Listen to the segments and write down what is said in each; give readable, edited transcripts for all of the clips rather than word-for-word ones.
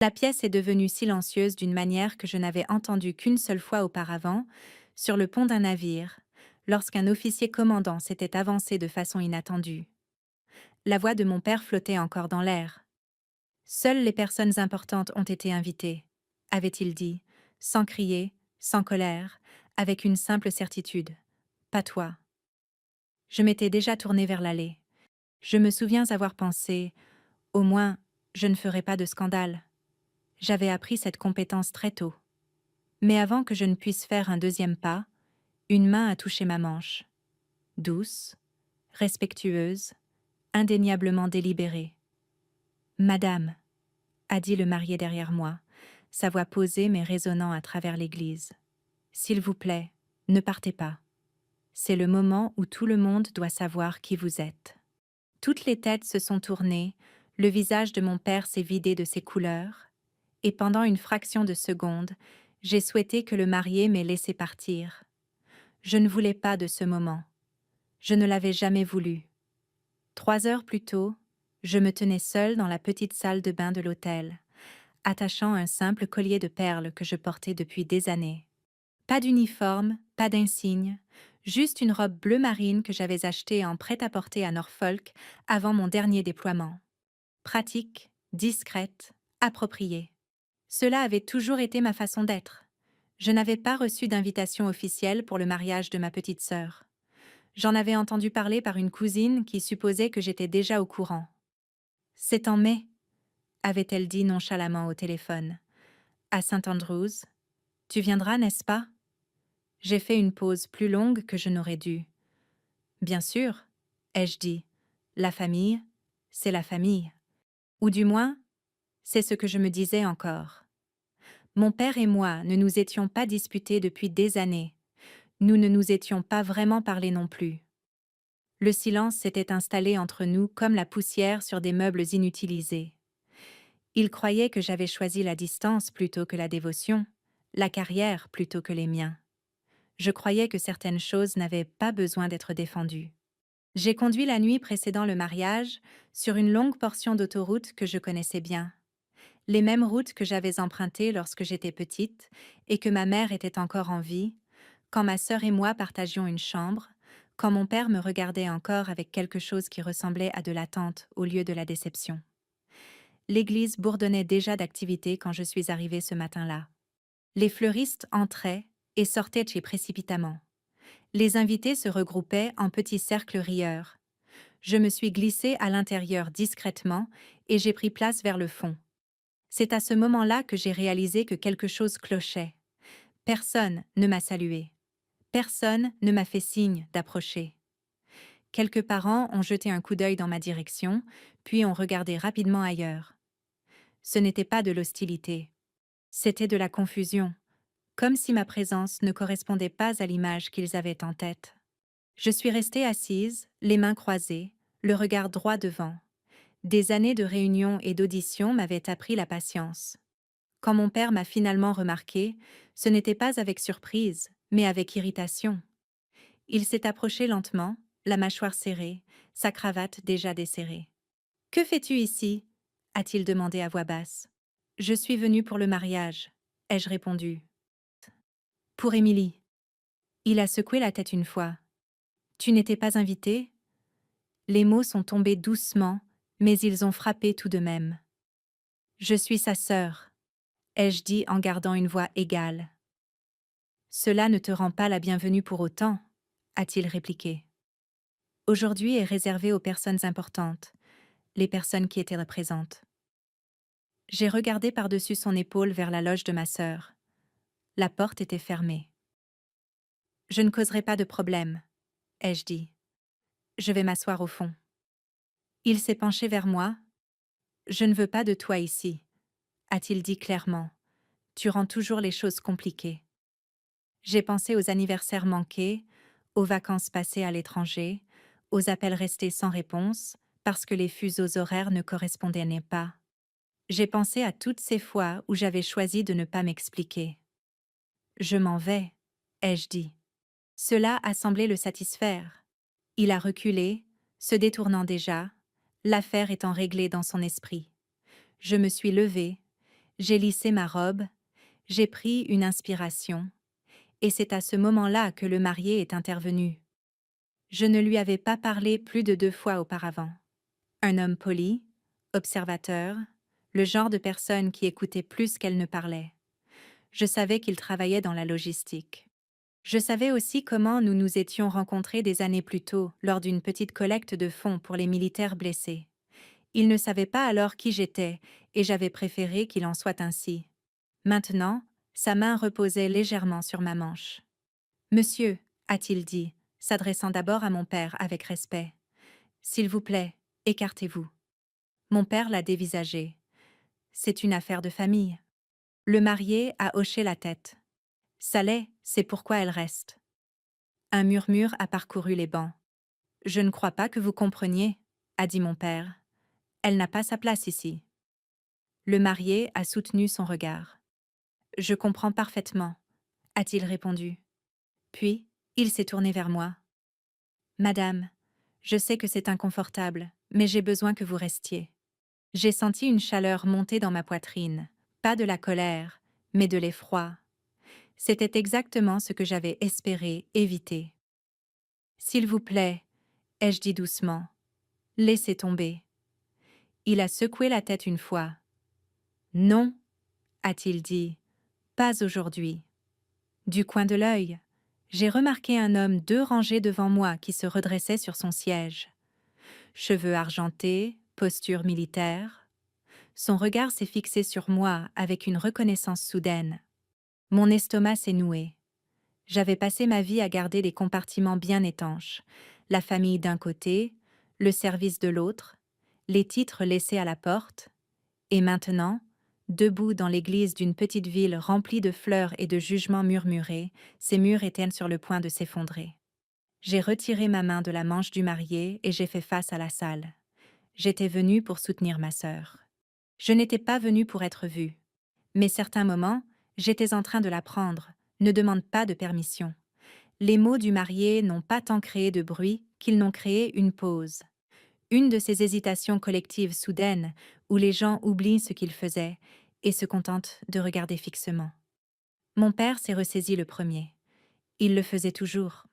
La pièce est devenue silencieuse d'une manière que je n'avais entendue qu'une seule fois auparavant, sur le pont d'un navire, lorsqu'un officier commandant s'était avancé de façon inattendue. La voix de mon père flottait encore dans l'air. Seules les personnes importantes ont été invitées, avait-il dit, sans crier, sans colère, avec une simple certitude. Pas toi. Je m'étais déjà tournée vers l'allée. Je me souviens avoir pensé, au moins, je ne ferai pas de scandale. J'avais appris cette compétence très tôt. Mais avant que je ne puisse faire un deuxième pas, une main a touché ma manche. Douce, respectueuse, indéniablement délibérée. Madame, a dit le marié derrière moi, sa voix posée mais résonnant à travers l'église. S'il vous plaît, ne partez pas. C'est le moment où tout le monde doit savoir qui vous êtes. Toutes les têtes se sont tournées, le visage de mon père s'est vidé de ses couleurs, et pendant une fraction de seconde, j'ai souhaité que le marié m'ait laissé partir. Je ne voulais pas de ce moment. Je ne l'avais jamais voulu. 3 heures plus tôt, je me tenais seule dans la petite salle de bain de l'hôtel, attachant un simple collier de perles que je portais depuis des années. Pas d'uniforme, pas d'insigne, juste une robe bleu marine que j'avais achetée en prêt-à-porter à Norfolk avant mon dernier déploiement. Pratique, discrète, appropriée. Cela avait toujours été ma façon d'être. Je n'avais pas reçu d'invitation officielle pour le mariage de ma petite sœur. J'en avais entendu parler par une cousine qui supposait que j'étais déjà au courant. C'est en mai, avait-elle dit nonchalamment au téléphone. À St. Andrews. Tu viendras, n'est-ce pas? J'ai fait une pause plus longue que je n'aurais dû. Bien sûr, ai-je dit. La famille, c'est la famille. Ou du moins, c'est ce que je me disais encore. Mon père et moi ne nous étions pas disputés depuis des années. Nous ne nous étions pas vraiment parlé non plus. Le silence s'était installé entre nous comme la poussière sur des meubles inutilisés. Il croyait que j'avais choisi la distance plutôt que la dévotion, la carrière plutôt que les miens. Je croyais que certaines choses n'avaient pas besoin d'être défendues. J'ai conduit la nuit précédant le mariage sur une longue portion d'autoroute que je connaissais bien. Les mêmes routes que j'avais empruntées lorsque j'étais petite et que ma mère était encore en vie, quand ma sœur et moi partagions une chambre, quand mon père me regardait encore avec quelque chose qui ressemblait à de l'attente au lieu de la déception. L'église bourdonnait déjà d'activité quand je suis arrivée ce matin-là. Les fleuristes entraient et sortaient chez précipitamment. Les invités se regroupaient en petits cercles rieurs. Je me suis glissée à l'intérieur discrètement et j'ai pris place vers le fond. C'est à ce moment-là que j'ai réalisé que quelque chose clochait. Personne ne m'a salué. Personne ne m'a fait signe d'approcher. Quelques parents ont jeté un coup d'œil dans ma direction, puis ont regardé rapidement ailleurs. Ce n'était pas de l'hostilité. C'était de la confusion, comme si ma présence ne correspondait pas à l'image qu'ils avaient en tête. Je suis restée assise, les mains croisées, le regard droit devant. Des années de réunions et d'auditions m'avaient appris la patience. Quand mon père m'a finalement remarqué, ce n'était pas avec surprise, mais avec irritation. Il s'est approché lentement, la mâchoire serrée, sa cravate déjà desserrée. « Que fais-tu ici » a-t-il demandé à voix basse. « Je suis venu pour le mariage » ai-je répondu. « Pour Émilie. » Il a secoué la tête une fois. « Tu n'étais pas invité » Les mots sont tombés doucement, mais ils ont frappé tout de même. « Je suis sa sœur » ai-je dit en gardant une voix égale. « Cela ne te rend pas la bienvenue pour autant » a-t-il répliqué. Aujourd'hui est réservé aux personnes importantes, les personnes qui étaient présentes. J'ai regardé par-dessus son épaule vers la loge de ma sœur. La porte était fermée. Je ne causerai pas de problème, ai-je dit. Je vais m'asseoir au fond. Il s'est penché vers moi. Je ne veux pas de toi ici, a-t-il dit clairement. Tu rends toujours les choses compliquées. J'ai pensé aux anniversaires manqués, aux vacances passées à l'étranger, aux appels restés sans réponse, parce que les fuseaux horaires ne correspondaient pas. J'ai pensé à toutes ces fois où j'avais choisi de ne pas m'expliquer. Je m'en vais, ai-je dit. Cela a semblé le satisfaire. Il a reculé, se détournant déjà, l'affaire étant réglée dans son esprit. Je me suis levée, J'ai lissé ma robe, j'ai pris une inspiration, et c'est à ce moment-là que le marié est intervenu. Je ne lui avais pas parlé plus de 2 fois auparavant. Un homme poli, observateur, le genre de personne qui écoutait plus qu'elle ne parlait. Je savais qu'il travaillait dans la logistique. Je savais aussi comment nous nous étions rencontrés des années plus tôt lors d'une petite collecte de fonds pour les militaires blessés. Il ne savait pas alors qui j'étais, et j'avais préféré qu'il en soit ainsi. Maintenant, sa main reposait légèrement sur ma manche. « Monsieur », a-t-il dit, s'adressant d'abord à mon père avec respect. « S'il vous plaît, écartez-vous. » Mon père l'a dévisagé. « C'est une affaire de famille. » Le marié a hoché la tête. « Ça l'est, c'est pourquoi elle reste. » Un murmure a parcouru les bancs. « Je ne crois pas que vous compreniez, » a dit mon père. « Elle n'a pas sa place ici. » Le marié a soutenu son regard. « Je comprends parfaitement, » a-t-il répondu. Puis, il s'est tourné vers moi. « Madame, je sais que c'est inconfortable, mais j'ai besoin que vous restiez. » J'ai senti une chaleur monter dans ma poitrine, pas de la colère, mais de l'effroi. C'était exactement ce que j'avais espéré éviter. « S'il vous plaît, » ai-je dit doucement, « laissez tomber. » Il a secoué la tête une fois. « Non, » a-t-il dit, « pas aujourd'hui. » Du coin de l'œil, j'ai remarqué un homme 2 rangées devant moi qui se redressait sur son siège. Cheveux argentés, posture militaire. Son regard s'est fixé sur moi avec une reconnaissance soudaine. Mon estomac s'est noué. J'avais passé ma vie à garder des compartiments bien étanches, la famille d'un côté, le service de l'autre, les titres laissés à la porte, et maintenant, debout dans l'église d'une petite ville remplie de fleurs et de jugements murmurés, ses murs étaient sur le point de s'effondrer. J'ai retiré ma main de la manche du marié et j'ai fait face à la salle. J'étais venue pour soutenir ma sœur. Je n'étais pas venue pour être vue. Mais certains moments, j'étais en train de l'apprendre, ne demande pas de permission. Les mots du marié n'ont pas tant créé de bruit qu'ils n'ont créé une pause. Une de ces hésitations collectives soudaines où les gens oublient ce qu'ils faisaient et se contentent de regarder fixement. Mon père s'est ressaisi le premier. Il le faisait toujours.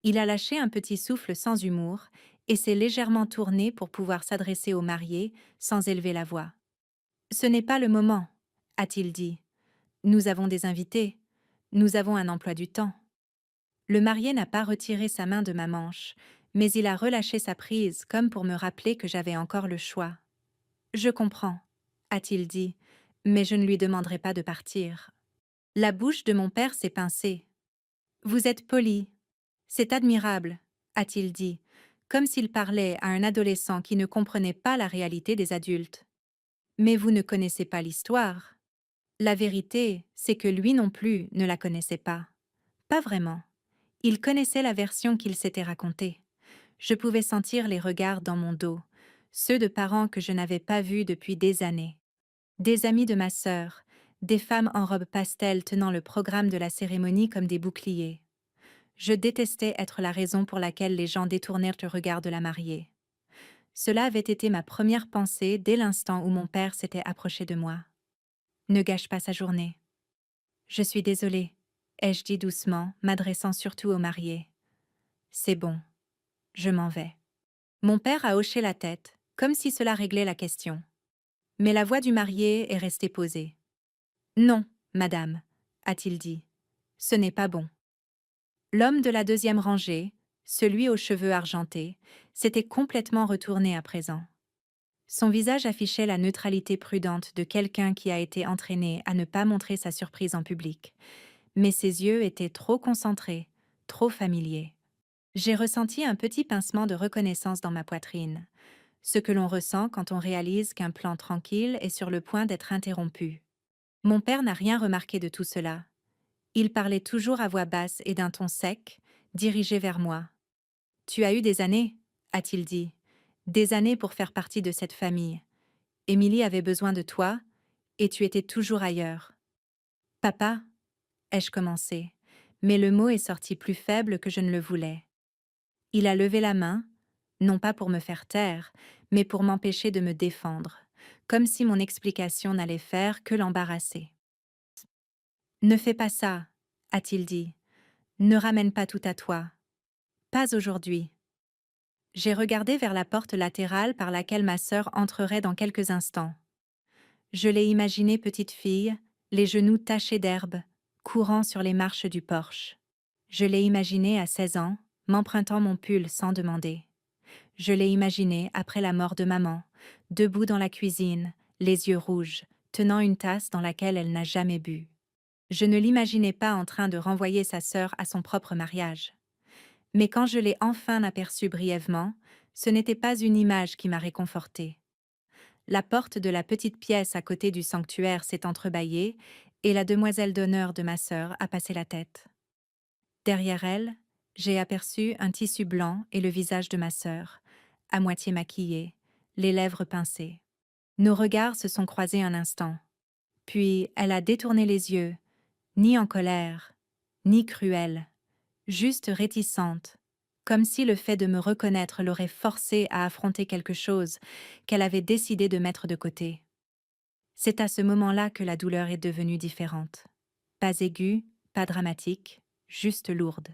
Il a lâché un petit souffle sans humour et s'est légèrement tourné pour pouvoir s'adresser au marié sans élever la voix. « Ce n'est pas le moment, » a-t-il dit. « Nous avons des invités. Nous avons un emploi du temps. » Le marié n'a pas retiré sa main de ma manche, mais il a relâché sa prise comme pour me rappeler que j'avais encore le choix. « Je comprends, » a-t-il dit, mais je ne lui demanderai pas de partir. La bouche de mon père s'est pincée. « Vous êtes poli. C'est admirable, » a-t-il dit, comme s'il parlait à un adolescent qui ne comprenait pas la réalité des adultes. « Mais vous ne connaissez pas l'histoire. » La vérité, c'est que lui non plus ne la connaissait pas. Pas vraiment. Il connaissait la version qu'il s'était racontée. Je pouvais sentir les regards dans mon dos, ceux de parents que je n'avais pas vus depuis des années. Des amis de ma sœur, des femmes en robe pastel tenant le programme de la cérémonie comme des boucliers. Je détestais être la raison pour laquelle les gens détournèrent le regard de la mariée. Cela avait été ma première pensée dès l'instant où mon père s'était approché de moi. Ne gâche pas sa journée. Je suis désolée, ai-je dit doucement, m'adressant surtout au marié. C'est bon. Je m'en vais. Mon père a hoché la tête, comme si cela réglait la question. Mais la voix du marié est restée posée. « Non, madame, » a-t-il dit. « Ce n'est pas bon. » L'homme de la 2e rangée, celui aux cheveux argentés, s'était complètement retourné à présent. Son visage affichait la neutralité prudente de quelqu'un qui a été entraîné à ne pas montrer sa surprise en public, mais ses yeux étaient trop concentrés, trop familiers. J'ai ressenti un petit pincement de reconnaissance dans ma poitrine, ce que l'on ressent quand on réalise qu'un plan tranquille est sur le point d'être interrompu. Mon père n'a rien remarqué de tout cela. Il parlait toujours à voix basse et d'un ton sec, dirigé vers moi. « Tu as eu des années, » a-t-il dit, « des années pour faire partie de cette famille. Émilie avait besoin de toi, et tu étais toujours ailleurs. »« Papa » ai-je commencé, mais le mot est sorti plus faible que je ne le voulais. Il a levé la main, non pas pour me faire taire, mais pour m'empêcher de me défendre, comme si mon explication n'allait faire que l'embarrasser. Ne fais pas ça, a-t-il dit. Ne ramène pas tout à toi. Pas aujourd'hui. J'ai regardé vers la porte latérale par laquelle ma sœur entrerait dans quelques instants. Je l'ai imaginée petite fille, les genoux tachés d'herbe, courant sur les marches du porche. Je l'ai imaginée à 16 ans, m'empruntant mon pull sans demander. Je l'ai imaginée après la mort de maman, debout dans la cuisine, les yeux rouges, tenant une tasse dans laquelle elle n'a jamais bu. Je ne l'imaginais pas en train de renvoyer sa sœur à son propre mariage. Mais quand je l'ai enfin aperçue brièvement, ce n'était pas une image qui m'a réconfortée. La porte de la petite pièce à côté du sanctuaire s'est entrebâillée et la demoiselle d'honneur de ma sœur a passé la tête. Derrière elle, j'ai aperçu un tissu blanc et le visage de ma sœur, à moitié maquillée, les lèvres pincées. Nos regards se sont croisés un instant. Puis elle a détourné les yeux, ni en colère, ni cruelle, juste réticente, comme si le fait de me reconnaître l'aurait forcée à affronter quelque chose qu'elle avait décidé de mettre de côté. C'est à ce moment-là que la douleur est devenue différente. Pas aiguë, pas dramatique, juste lourde.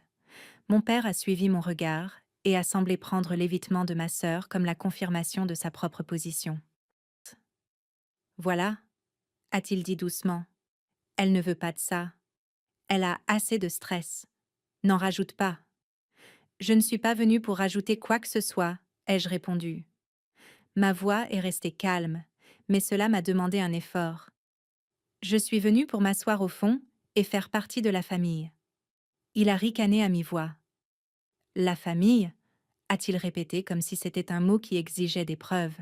Mon père a suivi mon regard et a semblé prendre l'évitement de ma sœur comme la confirmation de sa propre position. Voilà, a-t-il dit doucement. Elle ne veut pas de ça. Elle a assez de stress. N'en rajoute pas. Je ne suis pas venue pour rajouter quoi que ce soit, ai-je répondu. Ma voix est restée calme, mais cela m'a demandé un effort. Je suis venue pour m'asseoir au fond et faire partie de la famille. Il a ricané à mi-voix. La famille, a-t-il répété comme si c'était un mot qui exigeait des preuves.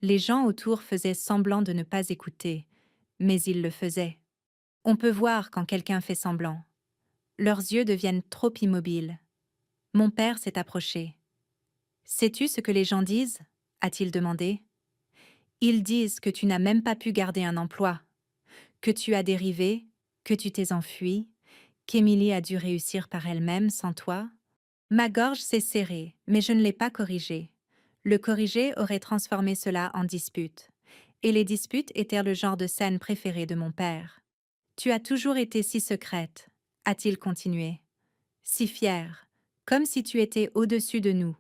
Les gens autour faisaient semblant de ne pas écouter, mais ils le faisaient. On peut voir quand quelqu'un fait semblant. Leurs yeux deviennent trop immobiles. Mon père s'est approché. « Sais-tu ce que les gens disent ?» a-t-il demandé. « Ils disent que tu n'as même pas pu garder un emploi, que tu as dérivé, que tu t'es enfui, qu'Émilie a dû réussir par elle-même sans toi. » Ma gorge s'est serrée, mais je ne l'ai pas corrigée. Le corriger aurait transformé cela en dispute. Et les disputes étaient le genre de scène préférée de mon père. « Tu as toujours été si secrète, » a-t-il continué. « Si fière, comme si tu étais au-dessus de nous. »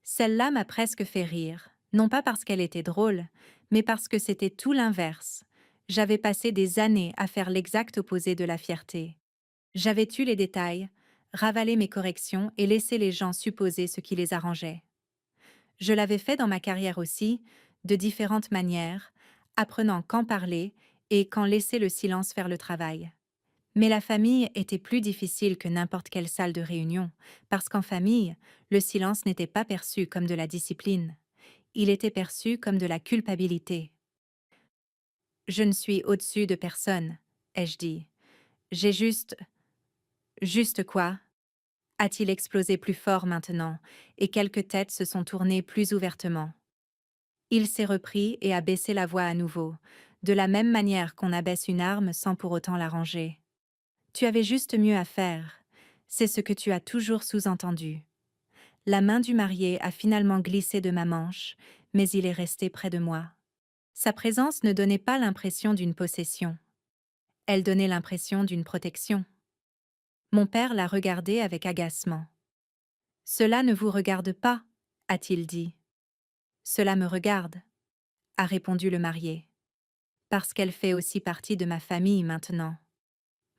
Celle-là m'a presque fait rire, non pas parce qu'elle était drôle, mais parce que c'était tout l'inverse. J'avais passé des années à faire l'exact opposé de la fierté. J'avais tué les détails, ravalé mes corrections et laissé les gens supposer ce qui les arrangeait. Je l'avais fait dans ma carrière aussi, de différentes manières, apprenant quand parler et quand laisser le silence faire le travail. Mais la famille était plus difficile que n'importe quelle salle de réunion, parce qu'en famille, le silence n'était pas perçu comme de la discipline. Il était perçu comme de la culpabilité. « Je ne suis au-dessus de personne, » ai-je dit. « J'ai juste… » « Juste quoi ?» a-t-il explosé plus fort maintenant, et quelques têtes se sont tournées plus ouvertement. Il s'est repris et a baissé la voix à nouveau, de la même manière qu'on abaisse une arme sans pour autant la ranger. Tu avais juste mieux à faire. C'est ce que tu as toujours sous-entendu. La main du marié a finalement glissé de ma manche, mais il est resté près de moi. Sa présence ne donnait pas l'impression d'une possession. Elle donnait l'impression d'une protection. Mon père l'a regardé avec agacement. « Cela ne vous regarde pas, » a-t-il dit. « Cela me regarde, » a répondu le marié. « Parce qu'elle fait aussi partie de ma famille maintenant. »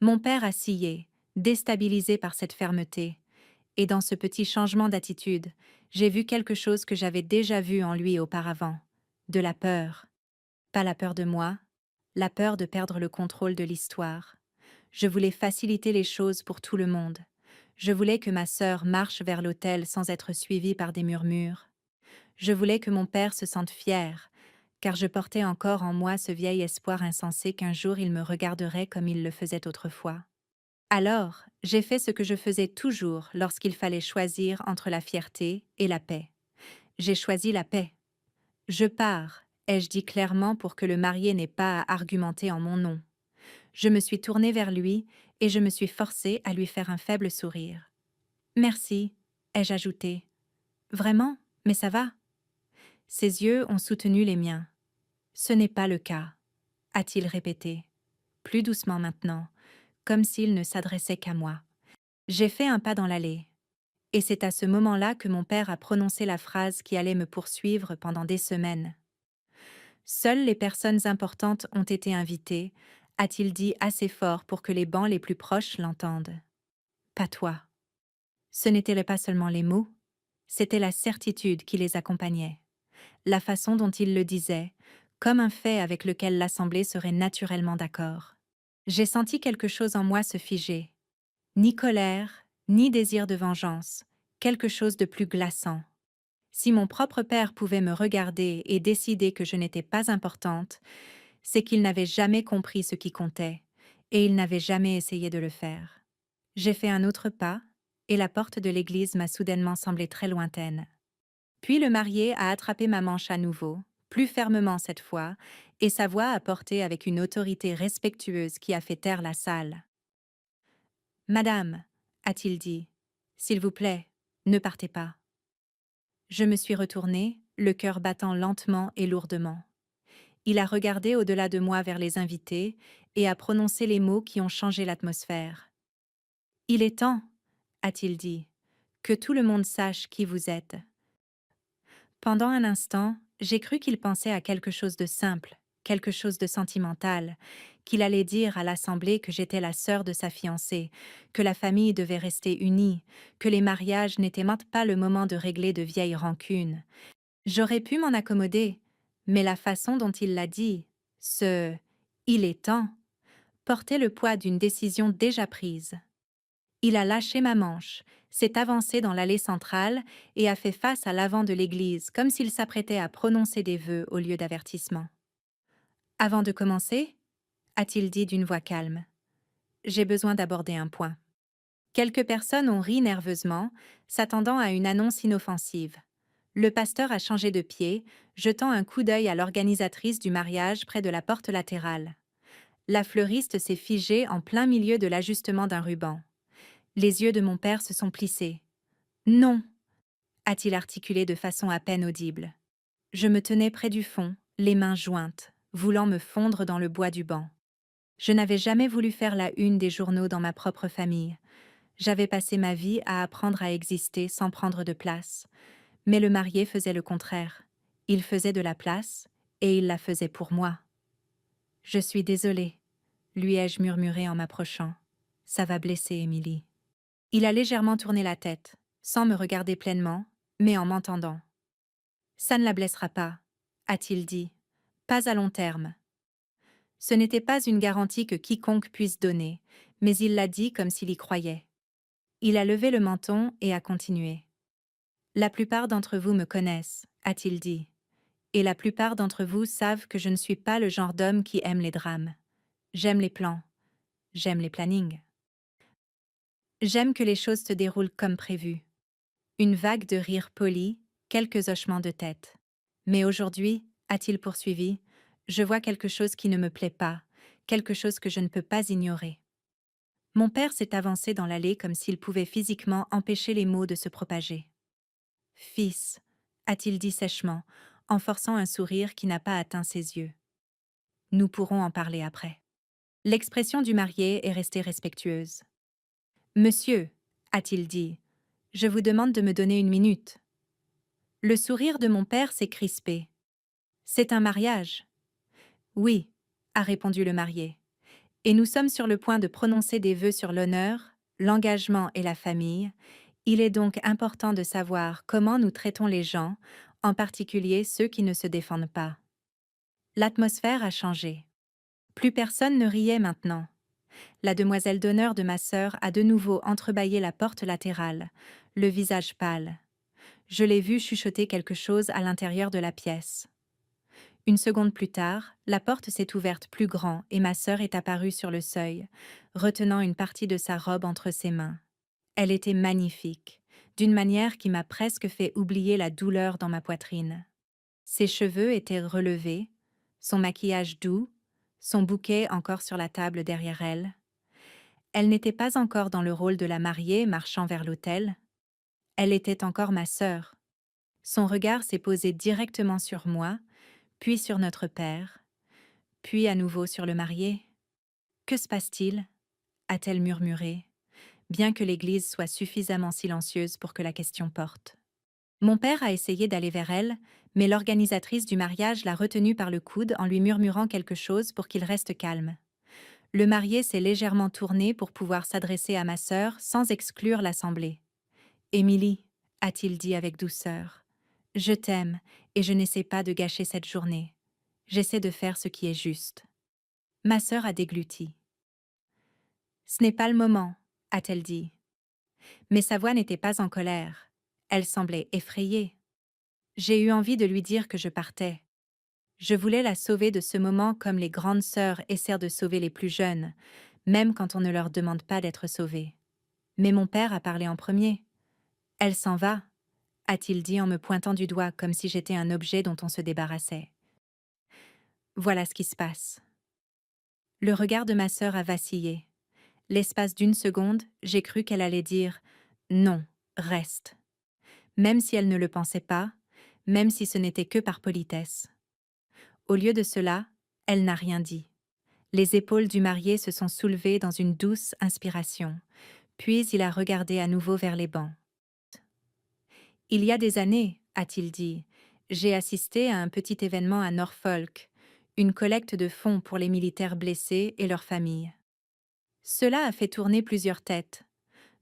Mon père a scié, déstabilisé par cette fermeté, et dans ce petit changement d'attitude, j'ai vu quelque chose que j'avais déjà vu en lui auparavant, de la peur. Pas la peur de moi, la peur de perdre le contrôle de l'histoire. Je voulais faciliter les choses pour tout le monde. Je voulais que ma sœur marche vers l'autel sans être suivie par des murmures. Je voulais que mon père se sente fier, car je portais encore en moi ce vieil espoir insensé qu'un jour il me regarderait comme il le faisait autrefois. Alors, j'ai fait ce que je faisais toujours lorsqu'il fallait choisir entre la fierté et la paix. J'ai choisi la paix. « Je pars », ai-je dit clairement pour que le marié n'ait pas à argumenter en mon nom. Je me suis tournée vers lui et je me suis forcée à lui faire un faible sourire. « Merci », ai-je ajouté. « Vraiment, mais ça va ?» Ses yeux ont soutenu les miens. Ce n'est pas le cas, a-t-il répété, plus doucement maintenant, comme s'il ne s'adressait qu'à moi. J'ai fait un pas dans l'allée. Et c'est à ce moment-là que mon père a prononcé la phrase qui allait me poursuivre pendant des semaines. Seules les personnes importantes ont été invitées, a-t-il dit assez fort pour que les bancs les plus proches l'entendent. Pas toi. Ce n'étaient pas seulement les mots, c'était la certitude qui les accompagnait, la façon dont il le disait, comme un fait avec lequel l'Assemblée serait naturellement d'accord. J'ai senti quelque chose en moi se figer. Ni colère, ni désir de vengeance, quelque chose de plus glaçant. Si mon propre père pouvait me regarder et décider que je n'étais pas importante, c'est qu'il n'avait jamais compris ce qui comptait, et il n'avait jamais essayé de le faire. J'ai fait un autre pas, et la porte de l'église m'a soudainement semblé très lointaine. Puis le marié a attrapé ma manche à nouveau, plus fermement cette fois, et sa voix a porté avec une autorité respectueuse qui a fait taire la salle. Madame, a-t-il dit, s'il vous plaît, ne partez pas. Je me suis retournée, le cœur battant lentement et lourdement. Il a regardé au-delà de moi vers les invités et a prononcé les mots qui ont changé l'atmosphère. Il est temps, a-t-il dit, que tout le monde sache qui vous êtes. Pendant un instant, j'ai cru qu'il pensait à quelque chose de simple, quelque chose de sentimental, qu'il allait dire à l'Assemblée que j'étais la sœur de sa fiancée, que la famille devait rester unie, que les mariages n'étaient même pas le moment de régler de vieilles rancunes. J'aurais pu m'en accommoder, mais la façon dont il l'a dit, ce « il est temps », portait le poids d'une décision déjà prise. Il a lâché ma manche, s'est avancé dans l'allée centrale et a fait face à l'avant de l'église comme s'il s'apprêtait à prononcer des vœux au lieu d'avertissement. « Avant de commencer » a-t-il dit d'une voix calme. « J'ai besoin d'aborder un point. » Quelques personnes ont ri nerveusement, s'attendant à une annonce inoffensive. Le pasteur a changé de pied, jetant un coup d'œil à l'organisatrice du mariage près de la porte latérale. La fleuriste s'est figée en plein milieu de l'ajustement d'un ruban. Les yeux de mon père se sont plissés. « Non !» a-t-il articulé de façon à peine audible. Je me tenais près du fond, les mains jointes, voulant me fondre dans le bois du banc. Je n'avais jamais voulu faire la une des journaux dans ma propre famille. J'avais passé ma vie à apprendre à exister sans prendre de place. Mais le marié faisait le contraire. Il faisait de la place, et il la faisait pour moi. « Je suis désolée », lui ai-je murmuré en m'approchant. « Ça va blesser Émilie. » Il a légèrement tourné la tête, sans me regarder pleinement, mais en m'entendant. « Ça ne la blessera pas », a-t-il dit. « Pas à long terme. » Ce n'était pas une garantie que quiconque puisse donner, mais il l'a dit comme s'il y croyait. Il a levé le menton et a continué. « La plupart d'entre vous me connaissent, a-t-il dit. Et la plupart d'entre vous savent que je ne suis pas le genre d'homme qui aime les drames. J'aime les plans. J'aime les plannings. J'aime que les choses se déroulent comme prévu. » Une vague de rire poli, quelques hochements de tête. « Mais aujourd'hui, a-t-il poursuivi, je vois quelque chose qui ne me plaît pas, quelque chose que je ne peux pas ignorer. » Mon père s'est avancé dans l'allée comme s'il pouvait physiquement empêcher les mots de se propager. « Fils, » a-t-il dit sèchement, en forçant un sourire qui n'a pas atteint ses yeux. « Nous pourrons en parler après. » L'expression du marié est restée respectueuse. « Monsieur, » a-t-il dit, « je vous demande de me donner une minute. » Le sourire de mon père s'est crispé. « C'est un mariage. »« Oui, » a répondu le marié. « Et nous sommes sur le point de prononcer des vœux sur l'honneur, l'engagement et la famille. Il est donc important de savoir comment nous traitons les gens, en particulier ceux qui ne se défendent pas. » L'atmosphère a changé. Plus personne ne riait maintenant. La demoiselle d'honneur de ma sœur a de nouveau entrebâillé la porte latérale, le visage pâle. Je l'ai vue chuchoter quelque chose à l'intérieur de la pièce. Une seconde plus tard, la porte s'est ouverte plus grand et ma sœur est apparue sur le seuil, retenant une partie de sa robe entre ses mains. Elle était magnifique, d'une manière qui m'a presque fait oublier la douleur dans ma poitrine. Ses cheveux étaient relevés, son maquillage doux, son bouquet encore sur la table derrière elle. Elle n'était pas encore dans le rôle de la mariée marchant vers l'autel. Elle était encore ma sœur. Son regard s'est posé directement sur moi, puis sur notre père, puis à nouveau sur le marié. Que se passe-t-il? A-t-elle murmuré, bien que l'église soit suffisamment silencieuse pour que la question porte. Mon père a essayé d'aller vers elle, mais l'organisatrice du mariage l'a retenu par le coude en lui murmurant quelque chose pour qu'il reste calme. Le marié s'est légèrement tourné pour pouvoir s'adresser à ma sœur sans exclure l'assemblée. Émilie, a-t-il dit avec douceur, je t'aime et je n'essaie pas de gâcher cette journée. J'essaie de faire ce qui est juste. Ma sœur a dégluti. Ce n'est pas le moment, a-t-elle dit. Mais sa voix n'était pas en colère. Elle semblait effrayée. J'ai eu envie de lui dire que je partais. Je voulais la sauver de ce moment comme les grandes sœurs essaient de sauver les plus jeunes, même quand on ne leur demande pas d'être sauvées. Mais mon père a parlé en premier. Elle s'en va, a-t-il dit en me pointant du doigt comme si j'étais un objet dont on se débarrassait. Voilà ce qui se passe. Le regard de ma sœur a vacillé. L'espace d'une seconde, j'ai cru qu'elle allait dire « Non, reste », même si elle ne le pensait pas, même si ce n'était que par politesse. Au lieu de cela, elle n'a rien dit. Les épaules du marié se sont soulevées dans une douce inspiration, puis il a regardé à nouveau vers les bancs. « Il y a des années, a-t-il dit, j'ai assisté à un petit événement à Norfolk, une collecte de fonds pour les militaires blessés et leurs familles. Cela a fait tourner plusieurs têtes.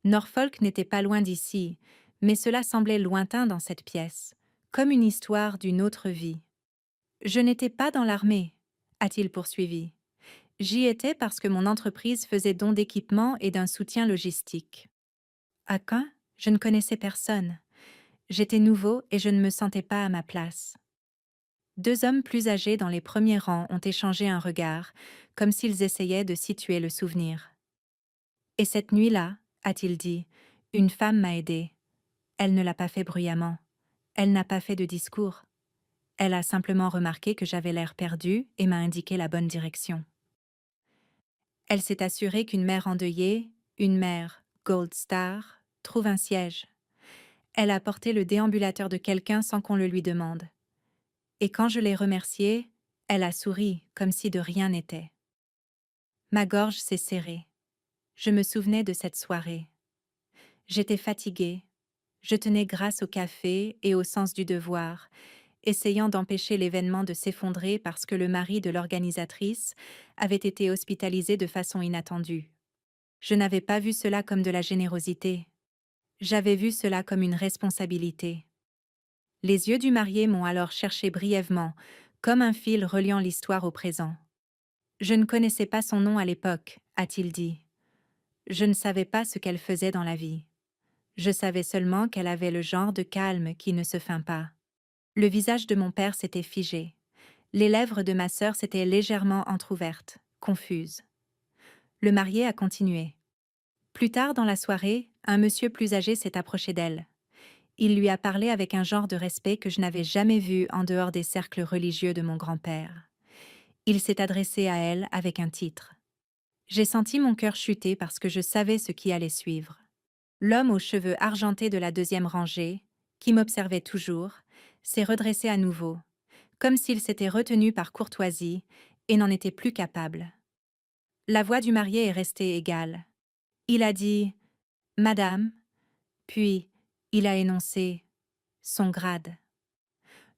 Norfolk n'était pas loin d'ici, mais cela semblait lointain dans cette pièce, comme une histoire d'une autre vie. Je n'étais pas dans l'armée, a-t-il poursuivi. J'y étais parce que mon entreprise faisait don d'équipements et d'un soutien logistique. À Caen, je ne connaissais personne. J'étais nouveau et je ne me sentais pas à ma place. Deux hommes plus âgés dans les premiers rangs ont échangé un regard, comme s'ils essayaient de situer le souvenir. Et cette nuit-là, a-t-il dit, une femme m'a aidé. Elle ne l'a pas fait bruyamment. Elle n'a pas fait de discours. Elle a simplement remarqué que j'avais l'air perdu et m'a indiqué la bonne direction. Elle s'est assurée qu'une mère endeuillée, une mère Gold Star, trouve un siège. Elle a porté le déambulateur de quelqu'un sans qu'on le lui demande. Et quand je l'ai remerciée, elle a souri comme si de rien n'était. Ma gorge s'est serrée. Je me souvenais de cette soirée. J'étais fatiguée. Je tenais grâce au café et au sens du devoir, essayant d'empêcher l'événement de s'effondrer parce que le mari de l'organisatrice avait été hospitalisé de façon inattendue. Je n'avais pas vu cela comme de la générosité. J'avais vu cela comme une responsabilité. Les yeux du marié m'ont alors cherché brièvement, comme un fil reliant l'histoire au présent. Je ne connaissais pas son nom à l'époque, a-t-il dit. Je ne savais pas ce qu'elle faisait dans la vie. Je savais seulement qu'elle avait le genre de calme qui ne se feint pas. Le visage de mon père s'était figé. Les lèvres de ma sœur s'étaient légèrement entr'ouvertes, confuses. Le marié a continué. Plus tard dans la soirée, un monsieur plus âgé s'est approché d'elle. Il lui a parlé avec un genre de respect que je n'avais jamais vu en dehors des cercles religieux de mon grand-père. Il s'est adressé à elle avec un titre. J'ai senti mon cœur chuter parce que je savais ce qui allait suivre. L'homme aux cheveux argentés de la deuxième rangée, qui m'observait toujours, s'est redressé à nouveau, comme s'il s'était retenu par courtoisie et n'en était plus capable. La voix du marié est restée égale. Il a dit « Madame », puis il a énoncé « son grade ».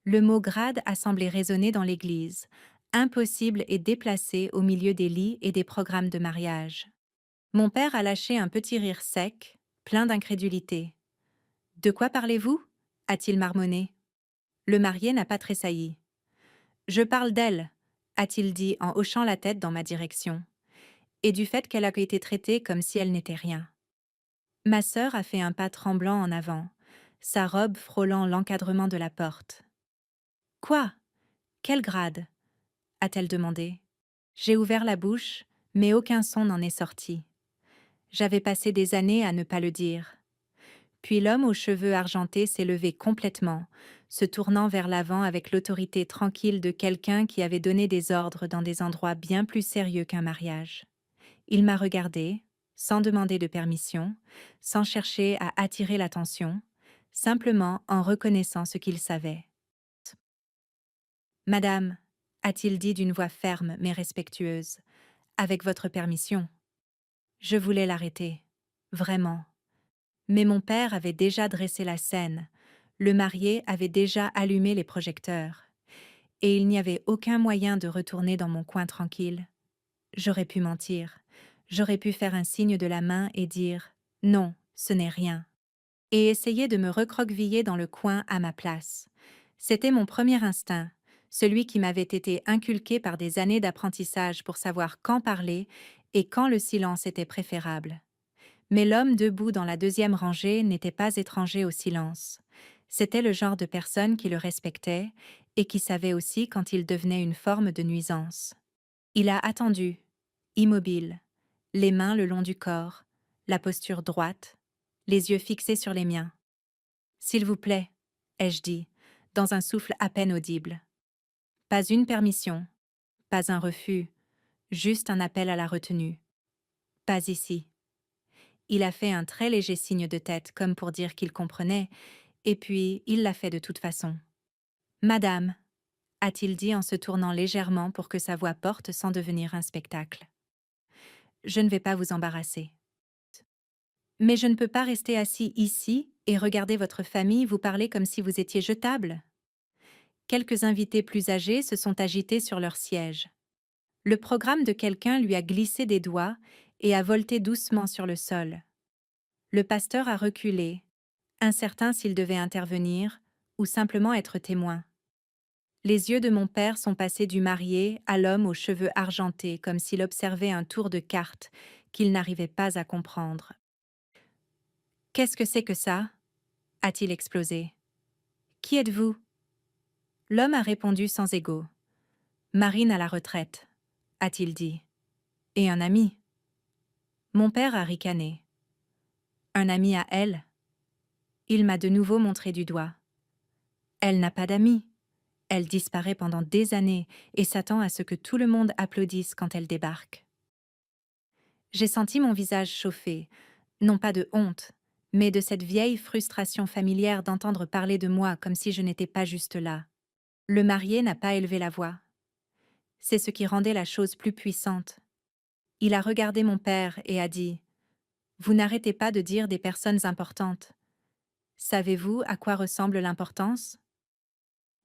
Le mot grade a semblé résonner dans l'église, impossible et déplacé au milieu des lits et des programmes de mariage. Mon père a lâché un petit rire sec, plein d'incrédulité. « De quoi parlez-vous » a-t-il marmonné. Le marié n'a pas tressailli. « Je parle d'elle » a-t-il dit en hochant la tête dans ma direction, et du fait qu'elle a été traitée comme si elle n'était rien. Ma sœur a fait un pas tremblant en avant, sa robe frôlant l'encadrement de la porte. « Quoi? Quel grade ?» a-t-elle demandé. J'ai ouvert la bouche, mais aucun son n'en est sorti. J'avais passé des années à ne pas le dire. Puis l'homme aux cheveux argentés s'est levé complètement, se tournant vers l'avant avec l'autorité tranquille de quelqu'un qui avait donné des ordres dans des endroits bien plus sérieux qu'un mariage. Il m'a regardé, sans demander de permission, sans chercher à attirer l'attention, simplement en reconnaissant ce qu'il savait. Madame, a-t-il dit d'une voix ferme mais respectueuse, avec votre permission. Je voulais l'arrêter. Vraiment. Mais mon père avait déjà dressé la scène. Le marié avait déjà allumé les projecteurs. Et il n'y avait aucun moyen de retourner dans mon coin tranquille. J'aurais pu mentir. J'aurais pu faire un signe de la main et dire « Non, ce n'est rien ». Et essayer de me recroqueviller dans le coin à ma place. C'était mon premier instinct, celui qui m'avait été inculqué par des années d'apprentissage pour savoir quand parler et quand le silence était préférable. Mais l'homme debout dans la deuxième rangée n'était pas étranger au silence. C'était le genre de personne qui le respectait et qui savait aussi quand il devenait une forme de nuisance. Il a attendu, immobile, les mains le long du corps, la posture droite, les yeux fixés sur les miens. « S'il vous plaît », ai-je dit, dans un souffle à peine audible. Pas une permission, pas un refus, juste un appel à la retenue. Pas ici. Il a fait un très léger signe de tête comme pour dire qu'il comprenait, et puis il l'a fait de toute façon. « Madame », a-t-il dit en se tournant légèrement pour que sa voix porte sans devenir un spectacle. « Je ne vais pas vous embarrasser. Mais je ne peux pas rester assis ici et regarder votre famille vous parler comme si vous étiez jetable. » Quelques invités plus âgés se sont agités sur leur siège. Le programme de quelqu'un lui a glissé des doigts et a volté doucement sur le sol. Le pasteur a reculé, incertain s'il devait intervenir ou simplement être témoin. Les yeux de mon père sont passés du marié à l'homme aux cheveux argentés comme s'il observait un tour de cartes qu'il n'arrivait pas à comprendre. « Qu'est-ce que c'est que ça ?» a-t-il explosé. « Qui êtes-vous » L'homme a répondu sans égo. « Marine à la retraite », a-t-il dit. « Et un ami ?» Mon père a ricané. « Un ami à elle ?» Il m'a de nouveau montré du doigt. « Elle n'a pas d'amis. Elle disparaît pendant des années et s'attend à ce que tout le monde applaudisse quand elle débarque. » J'ai senti mon visage chauffer, non pas de honte, mais de cette vieille frustration familière d'entendre parler de moi comme si je n'étais pas juste là. Le marié n'a pas élevé la voix. C'est ce qui rendait la chose plus puissante. Il a regardé mon père et a dit « Vous n'arrêtez pas de dire des personnes importantes. Savez-vous à quoi ressemble l'importance ?»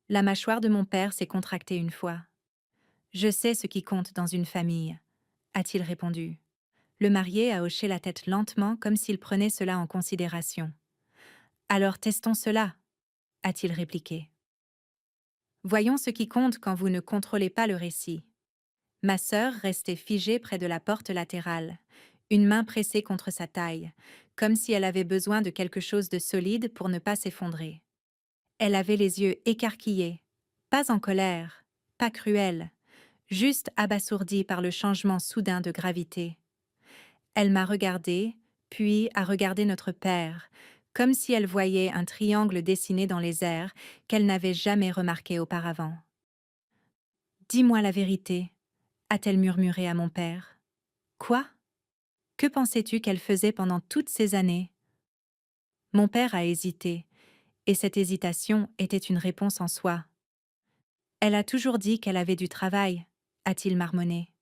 La mâchoire de mon père s'est contractée une fois. « Je sais ce qui compte dans une famille », a-t-il répondu. Le marié a hoché la tête lentement comme s'il prenait cela en considération. « Alors testons cela », a-t-il répliqué. « Voyons ce qui compte quand vous ne contrôlez pas le récit. » Ma sœur restait figée près de la porte latérale, une main pressée contre sa taille, comme si elle avait besoin de quelque chose de solide pour ne pas s'effondrer. Elle avait les yeux écarquillés, pas en colère, pas cruelle, juste abasourdie par le changement soudain de gravité. Elle m'a regardée, puis a regardé notre père, comme si elle voyait un triangle dessiné dans les airs qu'elle n'avait jamais remarqué auparavant. « Dis-moi la vérité », a-t-elle murmuré à mon père. « Quoi ? Que pensais-tu qu'elle faisait pendant toutes ces années ?» Mon père a hésité, et cette hésitation était une réponse en soi. « Elle a toujours dit qu'elle avait du travail », a-t-il marmonné.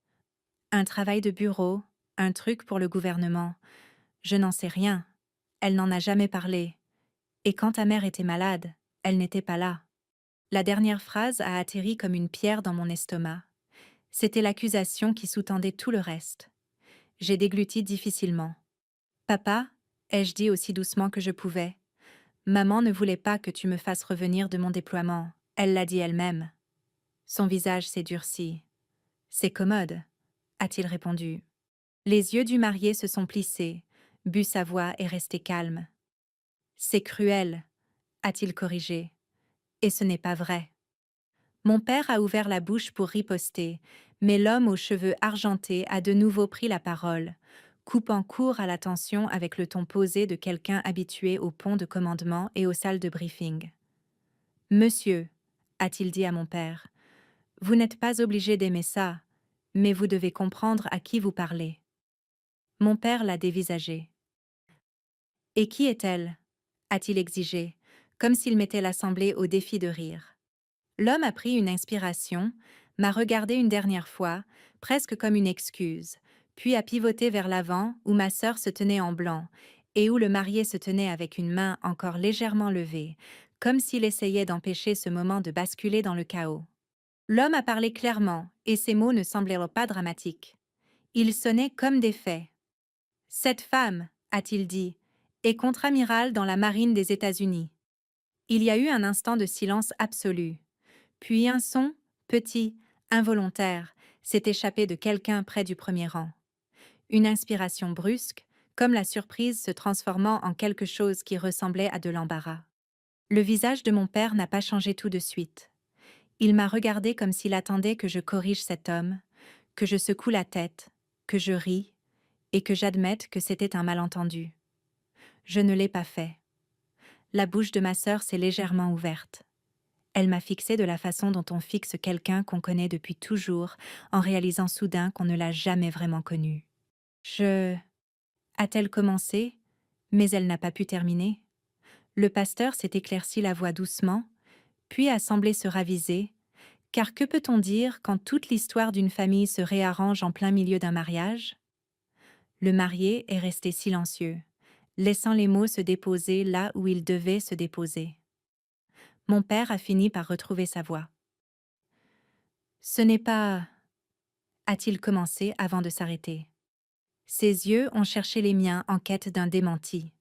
« Un travail de bureau, un truc pour le gouvernement. Je n'en sais rien. Elle n'en a jamais parlé. Et quand ta mère était malade, elle n'était pas là. » La dernière phrase a atterri comme une pierre dans mon estomac. C'était l'accusation qui sous-tendait tout le reste. J'ai dégluti difficilement. « Papa », ai-je dit aussi doucement que je pouvais, « maman ne voulait pas que tu me fasses revenir de mon déploiement, elle l'a dit elle-même. » Son visage s'est durci. « C'est commode », a-t-il répondu. Les yeux du marié se sont plissés, but sa voix est restée calme. « C'est cruel », a-t-il corrigé. « Et ce n'est pas vrai. » Mon père a ouvert la bouche pour riposter, mais l'homme aux cheveux argentés a de nouveau pris la parole, coupant court à la tension avec le ton posé de quelqu'un habitué au pont de commandement et aux salles de briefing. « Monsieur », a-t-il dit à mon père, « vous n'êtes pas obligé d'aimer ça, mais vous devez comprendre à qui vous parlez. » Mon père l'a dévisagé. « Et qui est-elle » a-t-il exigé, comme s'il mettait l'assemblée au défi de rire. L'homme a pris une inspiration, m'a regardé une dernière fois, presque comme une excuse, puis a pivoté vers l'avant où ma sœur se tenait en blanc, et où le marié se tenait avec une main encore légèrement levée, comme s'il essayait d'empêcher ce moment de basculer dans le chaos. L'homme a parlé clairement, et ses mots ne semblaient pas dramatiques. Ils sonnaient comme des faits. Cette femme, a-t-il dit, est contre-amiral dans la marine des États-Unis. Il y a eu un instant de silence absolu. Puis un son, petit, involontaire, s'est échappé de quelqu'un près du premier rang. Une inspiration brusque, comme la surprise se transformant en quelque chose qui ressemblait à de l'embarras. Le visage de mon père n'a pas changé tout de suite. Il m'a regardé comme s'il attendait que je corrige cet homme, que je secoue la tête, que je rie, et que j'admette que c'était un malentendu. Je ne l'ai pas fait. La bouche de ma sœur s'est légèrement ouverte. Elle m'a fixé de la façon dont on fixe quelqu'un qu'on connaît depuis toujours, en réalisant soudain qu'on ne l'a jamais vraiment connu. Je... A-t-elle commencé? Mais elle n'a pas pu terminer. Le pasteur s'est éclairci la voix doucement, puis a semblé se raviser, car que peut-on dire quand toute l'histoire d'une famille se réarrange en plein milieu d'un mariage? Le marié est resté silencieux, laissant les mots se déposer là où ils devaient se déposer. Mon père a fini par retrouver sa voix. Ce n'est pas... a-t-il commencé avant de s'arrêter. Ses yeux ont cherché les miens en quête d'un démenti.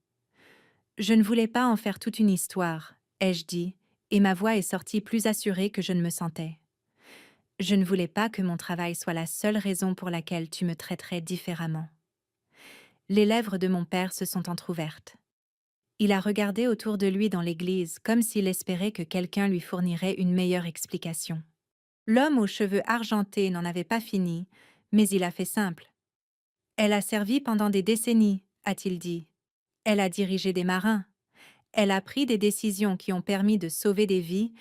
Je ne voulais pas en faire toute une histoire, ai-je dit, et ma voix est sortie plus assurée que je ne me sentais. Je ne voulais pas que mon travail soit la seule raison pour laquelle tu me traiterais différemment. Les lèvres de mon père se sont entr'ouvertes. Il a regardé autour de lui dans l'église comme s'il espérait que quelqu'un lui fournirait une meilleure explication. L'homme aux cheveux argentés n'en avait pas fini, mais il a fait simple. Elle a servi pendant des décennies, a-t-il dit. Elle a dirigé des marins. Elle a pris des décisions qui ont permis de sauver des vies,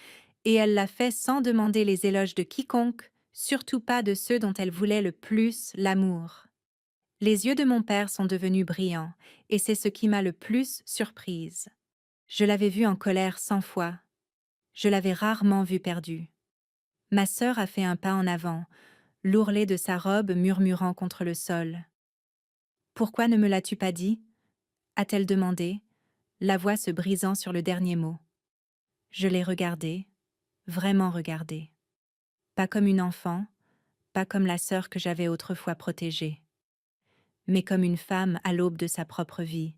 et elle l'a fait sans demander les éloges de quiconque, surtout pas de ceux dont elle voulait le plus l'amour. Les yeux de mon père sont devenus brillants, et c'est ce qui m'a le plus surprise. Je l'avais vu en colère 100 fois. Je l'avais rarement vu perdu. Ma sœur a fait un pas en avant, l'ourlet de sa robe murmurant contre le sol. « Pourquoi ne me l'as-tu pas dit ?» a-t-elle demandé, la voix se brisant sur le dernier mot. Je l'ai regardée, vraiment regardée. Pas comme une enfant, pas comme la sœur que j'avais autrefois protégée, mais comme une femme à l'aube de sa propre vie,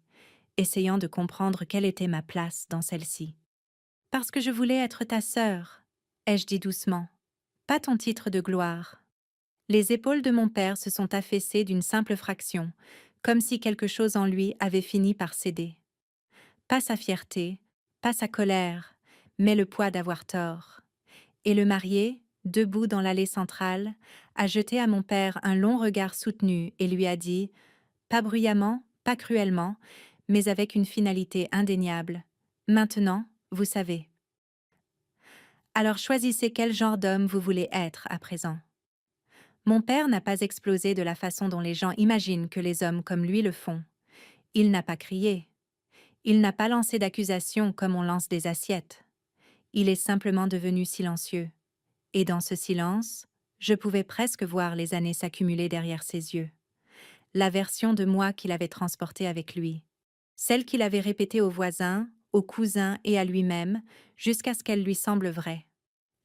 essayant de comprendre quelle était ma place dans celle-ci. « Parce que je voulais être ta sœur, » ai-je dit doucement, « pas ton titre de gloire. » Les épaules de mon père se sont affaissées d'une simple fraction, comme si quelque chose en lui avait fini par céder. Pas sa fierté, pas sa colère, mais le poids d'avoir tort. Et le marié, debout dans l'allée centrale, a jeté à mon père un long regard soutenu et lui a dit, pas bruyamment, pas cruellement, mais avec une finalité indéniable. Maintenant, vous savez. Alors choisissez quel genre d'homme vous voulez être à présent. Mon père n'a pas explosé de la façon dont les gens imaginent que les hommes comme lui le font. Il n'a pas crié. Il n'a pas lancé d'accusations comme on lance des assiettes. Il est simplement devenu silencieux. Et dans ce silence, je pouvais presque voir les années s'accumuler derrière ses yeux. La version de moi qu'il avait transportée avec lui. Celle qu'il avait répétée aux voisins, aux cousins et à lui-même, jusqu'à ce qu'elle lui semble vraie.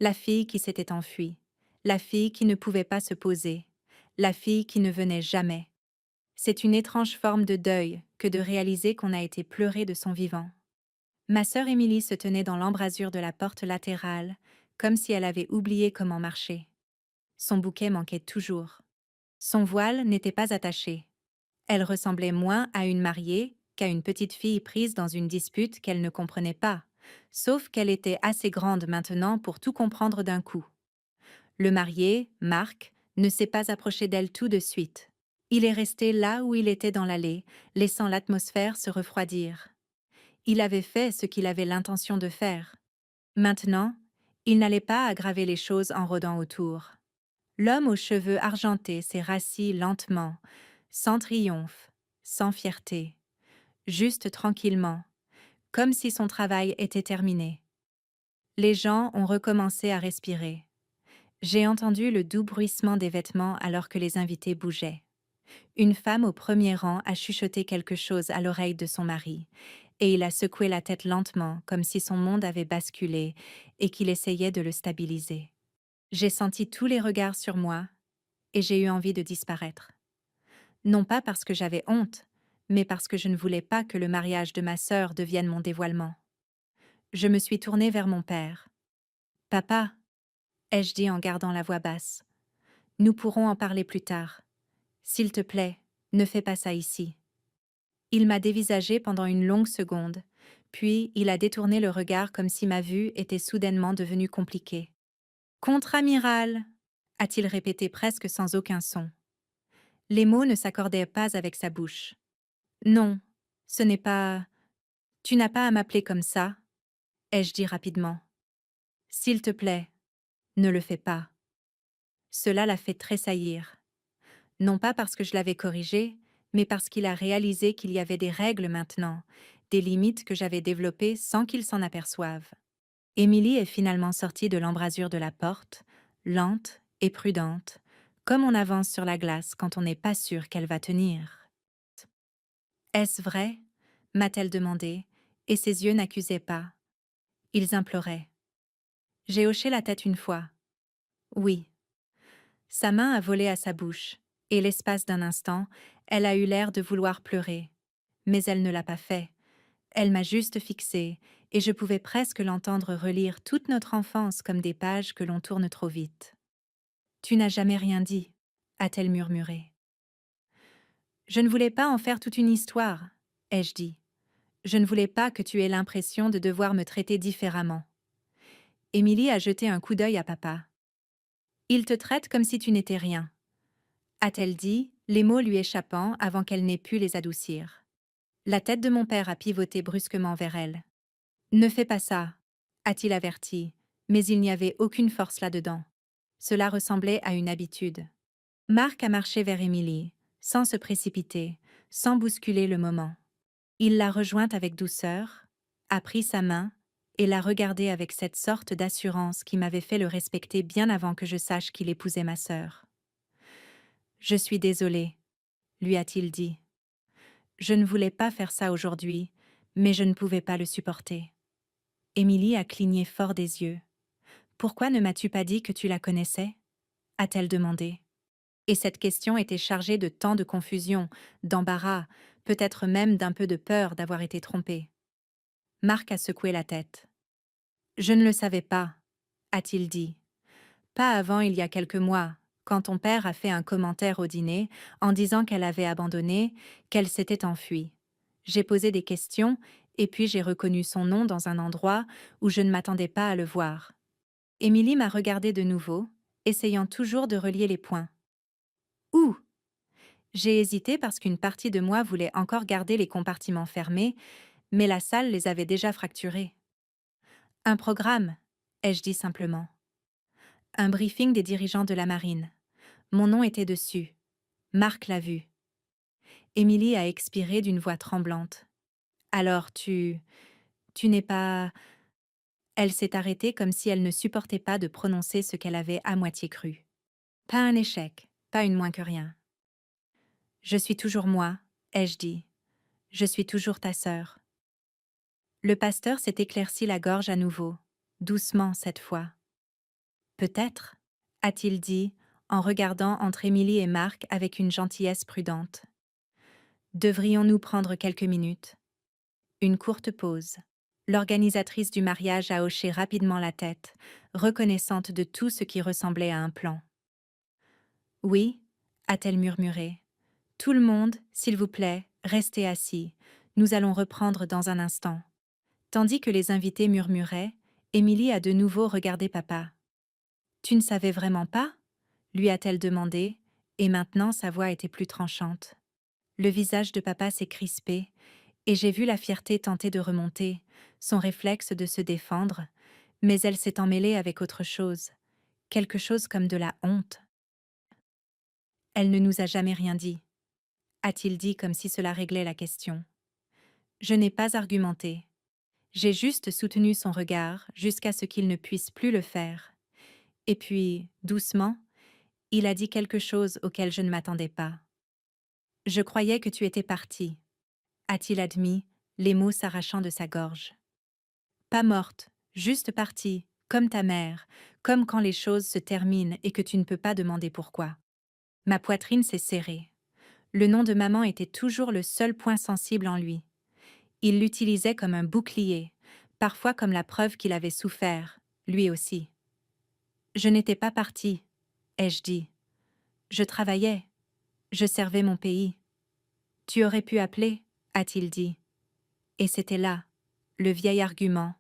La fille qui s'était enfuie. La fille qui ne pouvait pas se poser. La fille qui ne venait jamais. C'est une étrange forme de deuil que de réaliser qu'on a été pleuré de son vivant. Ma sœur Émilie se tenait dans l'embrasure de la porte latérale, comme si elle avait oublié comment marcher. Son bouquet manquait toujours. Son voile n'était pas attaché. Elle ressemblait moins à une mariée qu'à une petite fille prise dans une dispute qu'elle ne comprenait pas, sauf qu'elle était assez grande maintenant pour tout comprendre d'un coup. Le marié, Marc, ne s'est pas approché d'elle tout de suite. Il est resté là où il était dans l'allée, laissant l'atmosphère se refroidir. Il avait fait ce qu'il avait l'intention de faire. Maintenant, il n'allait pas aggraver les choses en rôdant autour. L'homme aux cheveux argentés s'est rassis lentement, sans triomphe, sans fierté, juste tranquillement, comme si son travail était terminé. Les gens ont recommencé à respirer. J'ai entendu le doux bruissement des vêtements alors que les invités bougeaient. Une femme au premier rang a chuchoté quelque chose à l'oreille de son mari, et il a secoué la tête lentement comme si son monde avait basculé et qu'il essayait de le stabiliser. J'ai senti tous les regards sur moi, et j'ai eu envie de disparaître. Non pas parce que j'avais honte, mais parce que je ne voulais pas que le mariage de ma sœur devienne mon dévoilement. Je me suis tournée vers mon père. Papa, ai-je dit en gardant la voix basse, nous pourrons en parler plus tard. S'il te plaît, ne fais pas ça ici. Il m'a dévisagé pendant une longue seconde, puis il a détourné le regard comme si ma vue était soudainement devenue compliquée. Contre-amiral, a-t-il répété presque sans aucun son. Les mots ne s'accordaient pas avec sa bouche. Non, ce n'est pas... Tu n'as pas à m'appeler comme ça, ai-je dit rapidement. S'il te plaît, ne le fais pas. Cela l'a fait tressaillir. Non pas parce que je l'avais corrigé, mais parce qu'il a réalisé qu'il y avait des règles maintenant, des limites que j'avais développées sans qu'il s'en aperçoive. Émilie est finalement sortie de l'embrasure de la porte, lente et prudente, comme on avance sur la glace quand on n'est pas sûr qu'elle va tenir. Est-ce vrai? M'a-t-elle demandé, et ses yeux n'accusaient pas. Ils imploraient. J'ai hoché la tête une fois. Oui. Sa main a volé à sa bouche, et l'espace d'un instant, elle a eu l'air de vouloir pleurer. Mais elle ne l'a pas fait. Elle m'a juste fixée, et je pouvais presque l'entendre relire toute notre enfance comme des pages que l'on tourne trop vite. Tu n'as jamais rien dit, a-t-elle murmuré. Je ne voulais pas en faire toute une histoire, ai-je dit. Je ne voulais pas que tu aies l'impression de devoir me traiter différemment. Émilie a jeté un coup d'œil à papa. Il te traite comme si tu n'étais rien, a-t-elle dit, les mots lui échappant avant qu'elle n'ait pu les adoucir. La tête de mon père a pivoté brusquement vers elle. Ne fais pas ça, a-t-il averti, mais il n'y avait aucune force là-dedans. Cela ressemblait à une habitude. Marc a marché vers Émilie, sans se précipiter, sans bousculer le moment. Il l'a rejointe avec douceur, a pris sa main et l'a regardée avec cette sorte d'assurance qui m'avait fait le respecter bien avant que je sache qu'il épousait ma sœur. « Je suis désolée », lui a-t-il dit. « Je ne voulais pas faire ça aujourd'hui, mais je ne pouvais pas le supporter. » Émilie a cligné fort des yeux. « Pourquoi ne m'as-tu pas dit que tu la connaissais ?» a-t-elle demandé. Et cette question était chargée de tant de confusion, d'embarras, peut-être même d'un peu de peur d'avoir été trompée. Marc a secoué la tête. « Je ne le savais pas, » a-t-il dit. « Pas avant il y a quelques mois, quand ton père a fait un commentaire au dîner en disant qu'elle avait abandonné, qu'elle s'était enfuie. J'ai posé des questions et puis j'ai reconnu son nom dans un endroit où je ne m'attendais pas à le voir. » Émilie m'a regardée de nouveau, essayant toujours de relier les points. « Où ?» J'ai hésité parce qu'une partie de moi voulait encore garder les compartiments fermés, mais la salle les avait déjà fracturés. « Un programme », ai-je dit simplement. Un briefing des dirigeants de la marine. Mon nom était dessus. Marc l'a vu. Émilie a expiré d'une voix tremblante. « Alors tu n'es pas... » Elle s'est arrêtée comme si elle ne supportait pas de prononcer ce qu'elle avait à moitié cru. « Pas un échec, pas une moins que rien. »« Je suis toujours moi, » ai-je dit. « Je suis toujours ta sœur. » Le pasteur s'est éclairci la gorge à nouveau, doucement cette fois. « Peut-être, » a-t-il dit, en regardant entre Émilie et Marc avec une gentillesse prudente. « Devrions-nous prendre quelques minutes ?» Une courte pause. L'organisatrice du mariage a hoché rapidement la tête, reconnaissante de tout ce qui ressemblait à un plan. « Oui, » a-t-elle murmuré. « Tout le monde, s'il vous plaît, restez assis. Nous allons reprendre dans un instant. » Tandis que les invités murmuraient, Émilie a de nouveau regardé papa. « Tu ne savais vraiment pas ?» lui a-t-elle demandé, et maintenant sa voix était plus tranchante. Le visage de papa s'est crispé, et j'ai vu la fierté tenter de remonter, son réflexe de se défendre, mais elle s'est emmêlée avec autre chose, quelque chose comme de la honte. « Elle ne nous a jamais rien dit, » a-t-il dit comme si cela réglait la question. Je n'ai pas argumenté. J'ai juste soutenu son regard jusqu'à ce qu'il ne puisse plus le faire. Et puis, doucement, il a dit quelque chose auquel je ne m'attendais pas. Je croyais que tu étais partie, a-t-il admis, les mots s'arrachant de sa gorge. Pas morte, juste partie, comme ta mère, comme quand les choses se terminent et que tu ne peux pas demander pourquoi. Ma poitrine s'est serrée. Le nom de maman était toujours le seul point sensible en lui. Il l'utilisait comme un bouclier, parfois comme la preuve qu'il avait souffert, lui aussi. Je n'étais pas partie, ai-je dit. Je travaillais. Je servais mon pays. Tu aurais pu appeler, a-t-il dit. Et c'était là, le vieil argument,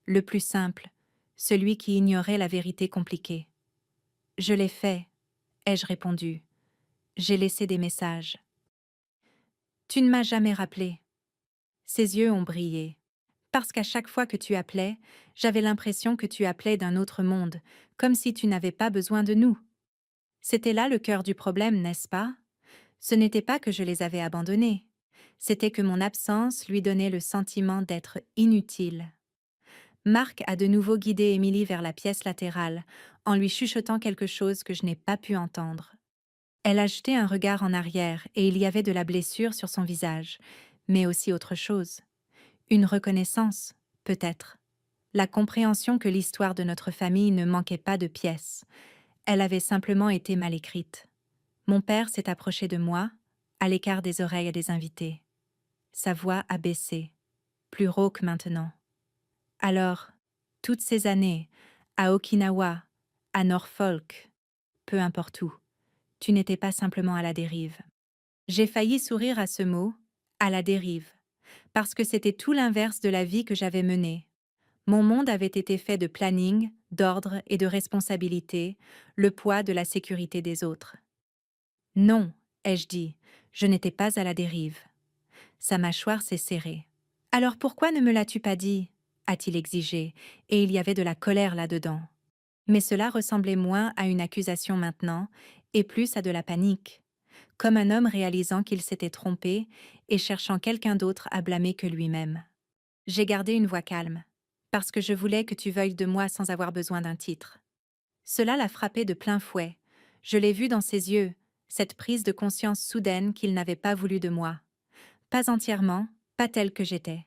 le plus simple, celui qui ignorait la vérité compliquée. Je l'ai fait, ai-je répondu. J'ai laissé des messages. Tu ne m'as jamais rappelé. Ses yeux ont brillé. Parce qu'à chaque fois que tu appelais, j'avais l'impression que tu appelais d'un autre monde, comme si tu n'avais pas besoin de nous. C'était là le cœur du problème, n'est-ce pas? Ce n'était pas que je les avais abandonnés. C'était que mon absence lui donnait le sentiment d'être inutile. Marc a de nouveau guidé Émilie vers la pièce latérale, en lui chuchotant quelque chose que je n'ai pas pu entendre. Elle a jeté un regard en arrière et il y avait de la blessure sur son visage, mais aussi autre chose. Une reconnaissance, peut-être. La compréhension que l'histoire de notre famille ne manquait pas de pièces. Elle avait simplement été mal écrite. Mon père s'est approché de moi, à l'écart des oreilles des invités. Sa voix a baissé, plus rauque maintenant. Alors, toutes ces années, à Okinawa, à Norfolk, peu importe où, tu n'étais pas simplement à la dérive. J'ai failli sourire à ce mot, à la dérive, parce que c'était tout l'inverse de la vie que j'avais menée. Mon monde avait été fait de planning, d'ordre et de responsabilité, le poids de la sécurité des autres. Non, ai-je dit, je n'étais pas à la dérive. Sa mâchoire s'est serrée. Alors pourquoi ne me l'as-tu pas dit? A-t-il exigé, et il y avait de la colère là-dedans. Mais cela ressemblait moins à une accusation maintenant, et plus à de la panique, comme un homme réalisant qu'il s'était trompé et cherchant quelqu'un d'autre à blâmer que lui-même. J'ai gardé une voix calme, parce que je voulais que tu veuilles de moi sans avoir besoin d'un titre. Cela l'a frappé de plein fouet. Je l'ai vu dans ses yeux, cette prise de conscience soudaine qu'il n'avait pas voulu de moi. Pas entièrement, pas telle que j'étais.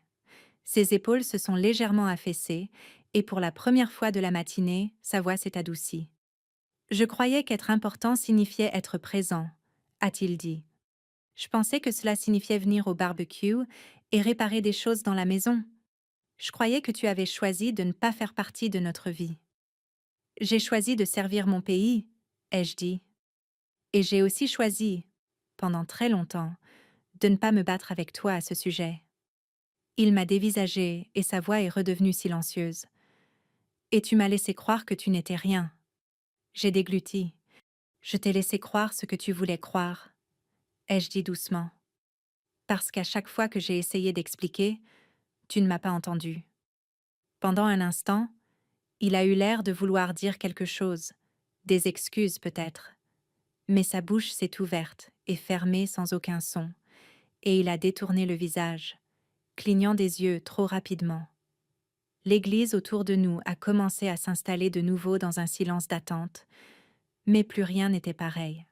Ses épaules se sont légèrement affaissées, et pour la première fois de la matinée, sa voix s'est adoucie. Je croyais qu'être important signifiait être présent, a-t-il dit. Je pensais que cela signifiait venir au barbecue et réparer des choses dans la maison. Je croyais que tu avais choisi de ne pas faire partie de notre vie. J'ai choisi de servir mon pays, ai-je dit. Et j'ai aussi choisi, pendant très longtemps, de ne pas me battre avec toi à ce sujet. Il m'a dévisagé et sa voix est redevenue silencieuse. Et tu m'as laissé croire que tu n'étais rien. J'ai dégluti. Je t'ai laissé croire ce que tu voulais croire, ai-je dit doucement. Parce qu'à chaque fois que j'ai essayé d'expliquer, tu ne m'as pas entendu. Pendant un instant, il a eu l'air de vouloir dire quelque chose, des excuses peut-être. Mais sa bouche s'est ouverte et fermée sans aucun son, et il a détourné le visage, clignant des yeux trop rapidement. L'église autour de nous a commencé à s'installer de nouveau dans un silence d'attente, mais plus rien n'était pareil.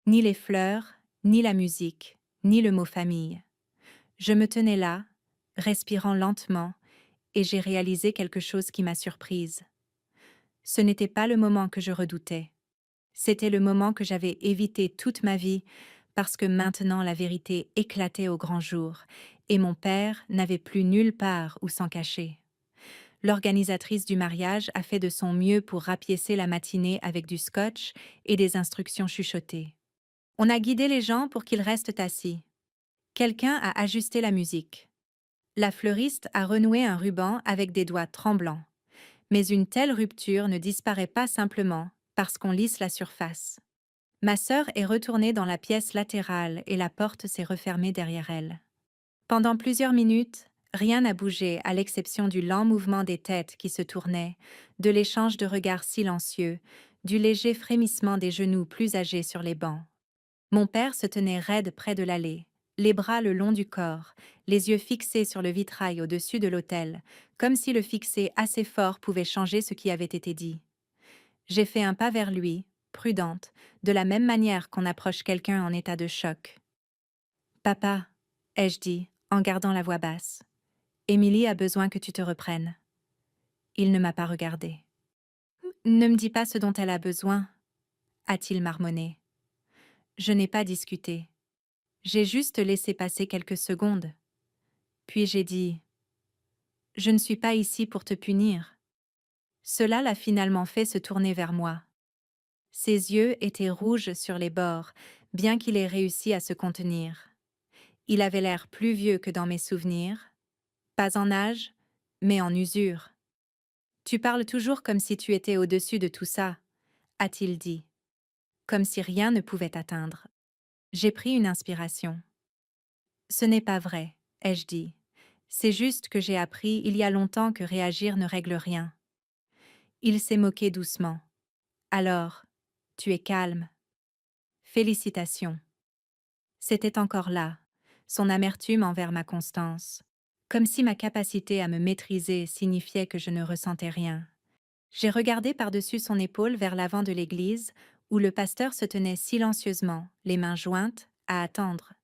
Ni les fleurs, ni la musique, ni le mot famille. Je me tenais là, respirant lentement, et j'ai réalisé quelque chose qui m'a surprise. Ce n'était pas le moment que je redoutais. C'était le moment que j'avais évité toute ma vie parce que maintenant la vérité éclatait au grand jour et mon père n'avait plus nulle part où s'en cacher. L'organisatrice du mariage a fait de son mieux pour rapiécer la matinée avec du scotch et des instructions chuchotées. On a guidé les gens pour qu'ils restent assis. Quelqu'un a ajusté la musique. La fleuriste a renoué un ruban avec des doigts tremblants. Mais une telle rupture ne disparaît pas simplement parce qu'on lisse la surface. Ma sœur est retournée dans la pièce latérale et la porte s'est refermée derrière elle. Pendant plusieurs minutes, rien n'a bougé à l'exception du lent mouvement des têtes qui se tournaient, de l'échange de regards silencieux, du léger frémissement des genoux plus âgés sur les bancs. Mon père se tenait raide près de l'allée, les bras le long du corps, les yeux fixés sur le vitrail au-dessus de l'autel, comme si le fixer assez fort pouvait changer ce qui avait été dit. J'ai fait un pas vers lui, prudente, de la même manière qu'on approche quelqu'un en état de choc. Papa, ai-je dit, en gardant la voix basse, Émilie a besoin que tu te reprennes. Il ne m'a pas regardé. Ne me dis pas ce dont elle a besoin, a-t-il marmonné. Je n'ai pas discuté. J'ai juste laissé passer quelques secondes. Puis j'ai dit « Je ne suis pas ici pour te punir ». Cela l'a finalement fait se tourner vers moi. Ses yeux étaient rouges sur les bords, bien qu'il ait réussi à se contenir. Il avait l'air plus vieux que dans mes souvenirs, pas en âge, mais en usure. « Tu parles toujours comme si tu étais au-dessus de tout ça », a-t-il dit, comme si rien ne pouvait t'atteindre. J'ai pris une inspiration. « Ce n'est pas vrai, ai-je dit. C'est juste que j'ai appris il y a longtemps que réagir ne règle rien. » Il s'est moqué doucement. « Alors, tu es calme. Félicitations. » C'était encore là, son amertume envers ma constance, comme si ma capacité à me maîtriser signifiait que je ne ressentais rien. J'ai regardé par-dessus son épaule vers l'avant de l'église, où le pasteur se tenait silencieusement, les mains jointes, à attendre.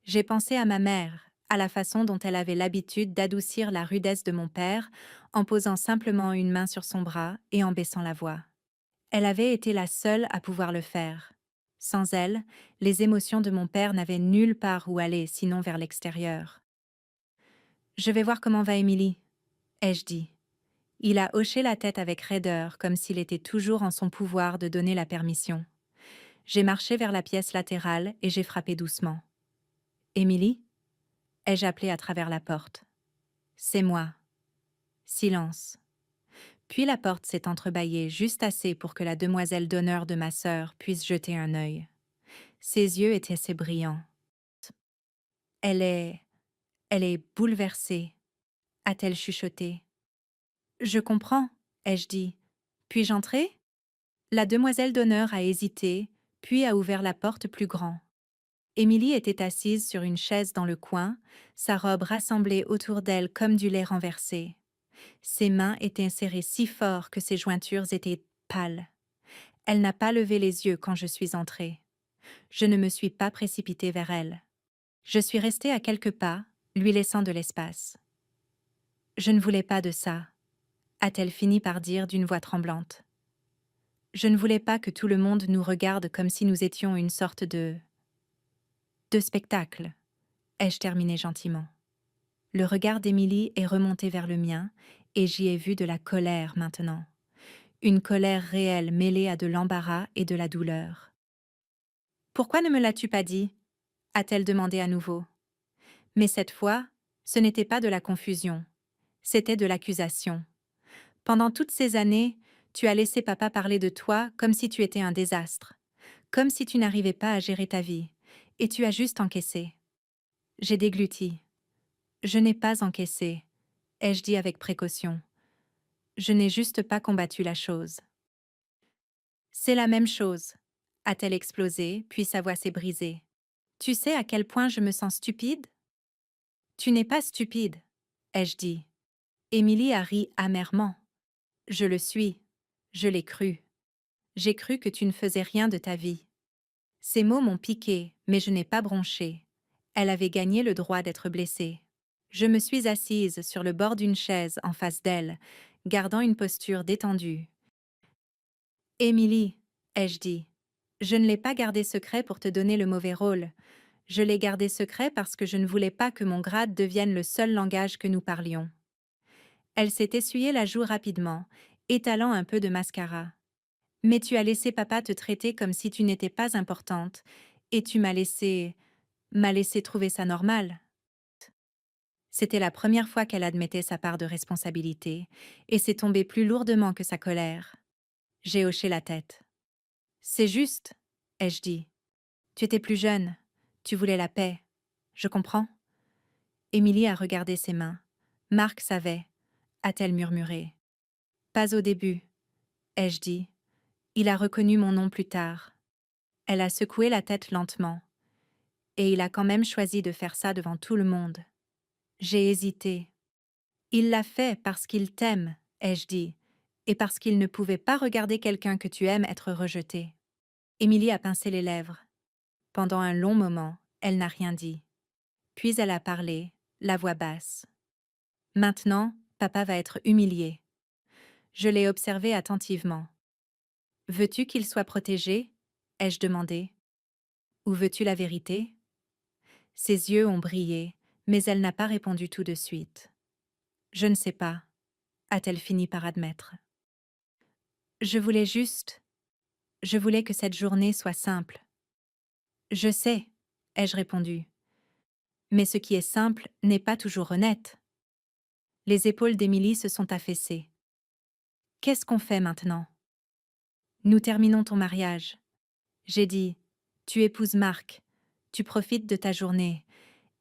J'ai pensé à ma mère, à la façon dont elle avait l'habitude d'adoucir la rudesse de mon père, en posant simplement une main sur son bras et en baissant la voix. Elle avait été la seule à pouvoir le faire. Sans elle, les émotions de mon père n'avaient nulle part où aller sinon vers l'extérieur. « Je vais voir comment va Émilie, » ai-je dit. Il a hoché la tête avec raideur, comme s'il était toujours en son pouvoir de donner la permission. J'ai marché vers la pièce latérale et j'ai frappé doucement. « Émilie » ai-je appelé à travers la porte. « C'est moi. » Silence. Puis la porte s'est entrebâillée juste assez pour que la demoiselle d'honneur de ma sœur puisse jeter un œil. Ses yeux étaient assez brillants. « Elle est bouleversée », a-t-elle chuchoté. « Je comprends, » ai-je dit. « Puis-je entrer ?» La demoiselle d'honneur a hésité, puis a ouvert la porte plus grand. Émilie était assise sur une chaise dans le coin, sa robe rassemblée autour d'elle comme du lait renversé. Ses mains étaient serrées si fort que ses jointures étaient pâles. Elle n'a pas levé les yeux quand je suis entrée. Je ne me suis pas précipitée vers elle. Je suis restée à quelques pas, lui laissant de l'espace. « Je ne voulais pas de ça », a-t-elle fini par dire d'une voix tremblante. « Je ne voulais pas que tout le monde nous regarde comme si nous étions une sorte de spectacle », ai-je terminé gentiment. Le regard d'Émilie est remonté vers le mien, et j'y ai vu de la colère maintenant. Une colère réelle mêlée à de l'embarras et de la douleur. « Pourquoi ne me l'as-tu pas dit ?» a-t-elle demandé à nouveau. Mais cette fois, ce n'était pas de la confusion, c'était de l'accusation. Pendant toutes ces années, tu as laissé papa parler de toi comme si tu étais un désastre, comme si tu n'arrivais pas à gérer ta vie, et tu as juste encaissé. J'ai dégluti. Je n'ai pas encaissé, ai-je dit avec précaution. Je n'ai juste pas combattu la chose. C'est la même chose, a-t-elle explosé, puis sa voix s'est brisée. Tu sais à quel point je me sens stupide? Tu n'es pas stupide, ai-je dit. Émilie a ri amèrement. Je le suis. Je l'ai cru. J'ai cru que tu ne faisais rien de ta vie. Ces mots m'ont piqué, mais je n'ai pas bronché. Elle avait gagné le droit d'être blessée. Je me suis assise sur le bord d'une chaise en face d'elle, gardant une posture détendue. « Émilie, » ai-je dit, « je ne l'ai pas gardé secret pour te donner le mauvais rôle. Je l'ai gardé secret parce que je ne voulais pas que mon grade devienne le seul langage que nous parlions. » Elle s'est essuyée la joue rapidement, étalant un peu de mascara. « Mais tu as laissé papa te traiter comme si tu n'étais pas importante, et tu m'as laissé trouver ça normal. » C'était la première fois qu'elle admettait sa part de responsabilité, et c'est tombé plus lourdement que sa colère. J'ai hoché la tête. « C'est juste, » ai-je dit. « Tu étais plus jeune, tu voulais la paix. Je comprends. » Émilie a regardé ses mains. « Marc savait, » a-t-elle murmuré. « Pas au début, » ai-je dit. Il a reconnu mon nom plus tard. Elle a secoué la tête lentement. Et il a quand même choisi de faire ça devant tout le monde. J'ai hésité. Il l'a fait parce qu'il t'aime, ai-je dit, et parce qu'il ne pouvait pas regarder quelqu'un que tu aimes être rejeté. Émilie a pincé les lèvres. Pendant un long moment, elle n'a rien dit. Puis elle a parlé, la voix basse. Maintenant, papa va être humilié. Je l'ai observé attentivement. Veux-tu qu'il soit protégé? Ai-je demandé. Ou veux-tu la vérité? Ses yeux ont brillé, mais elle n'a pas répondu tout de suite. Je ne sais pas, a-t-elle fini par admettre. Je voulais juste. Je voulais que cette journée soit simple. Je sais, ai-je répondu. Mais ce qui est simple n'est pas toujours honnête. Les épaules d'Émilie se sont affaissées. Qu'est-ce qu'on fait maintenant? Nous terminons ton mariage. J'ai dit, tu épouses Marc, tu profites de ta journée,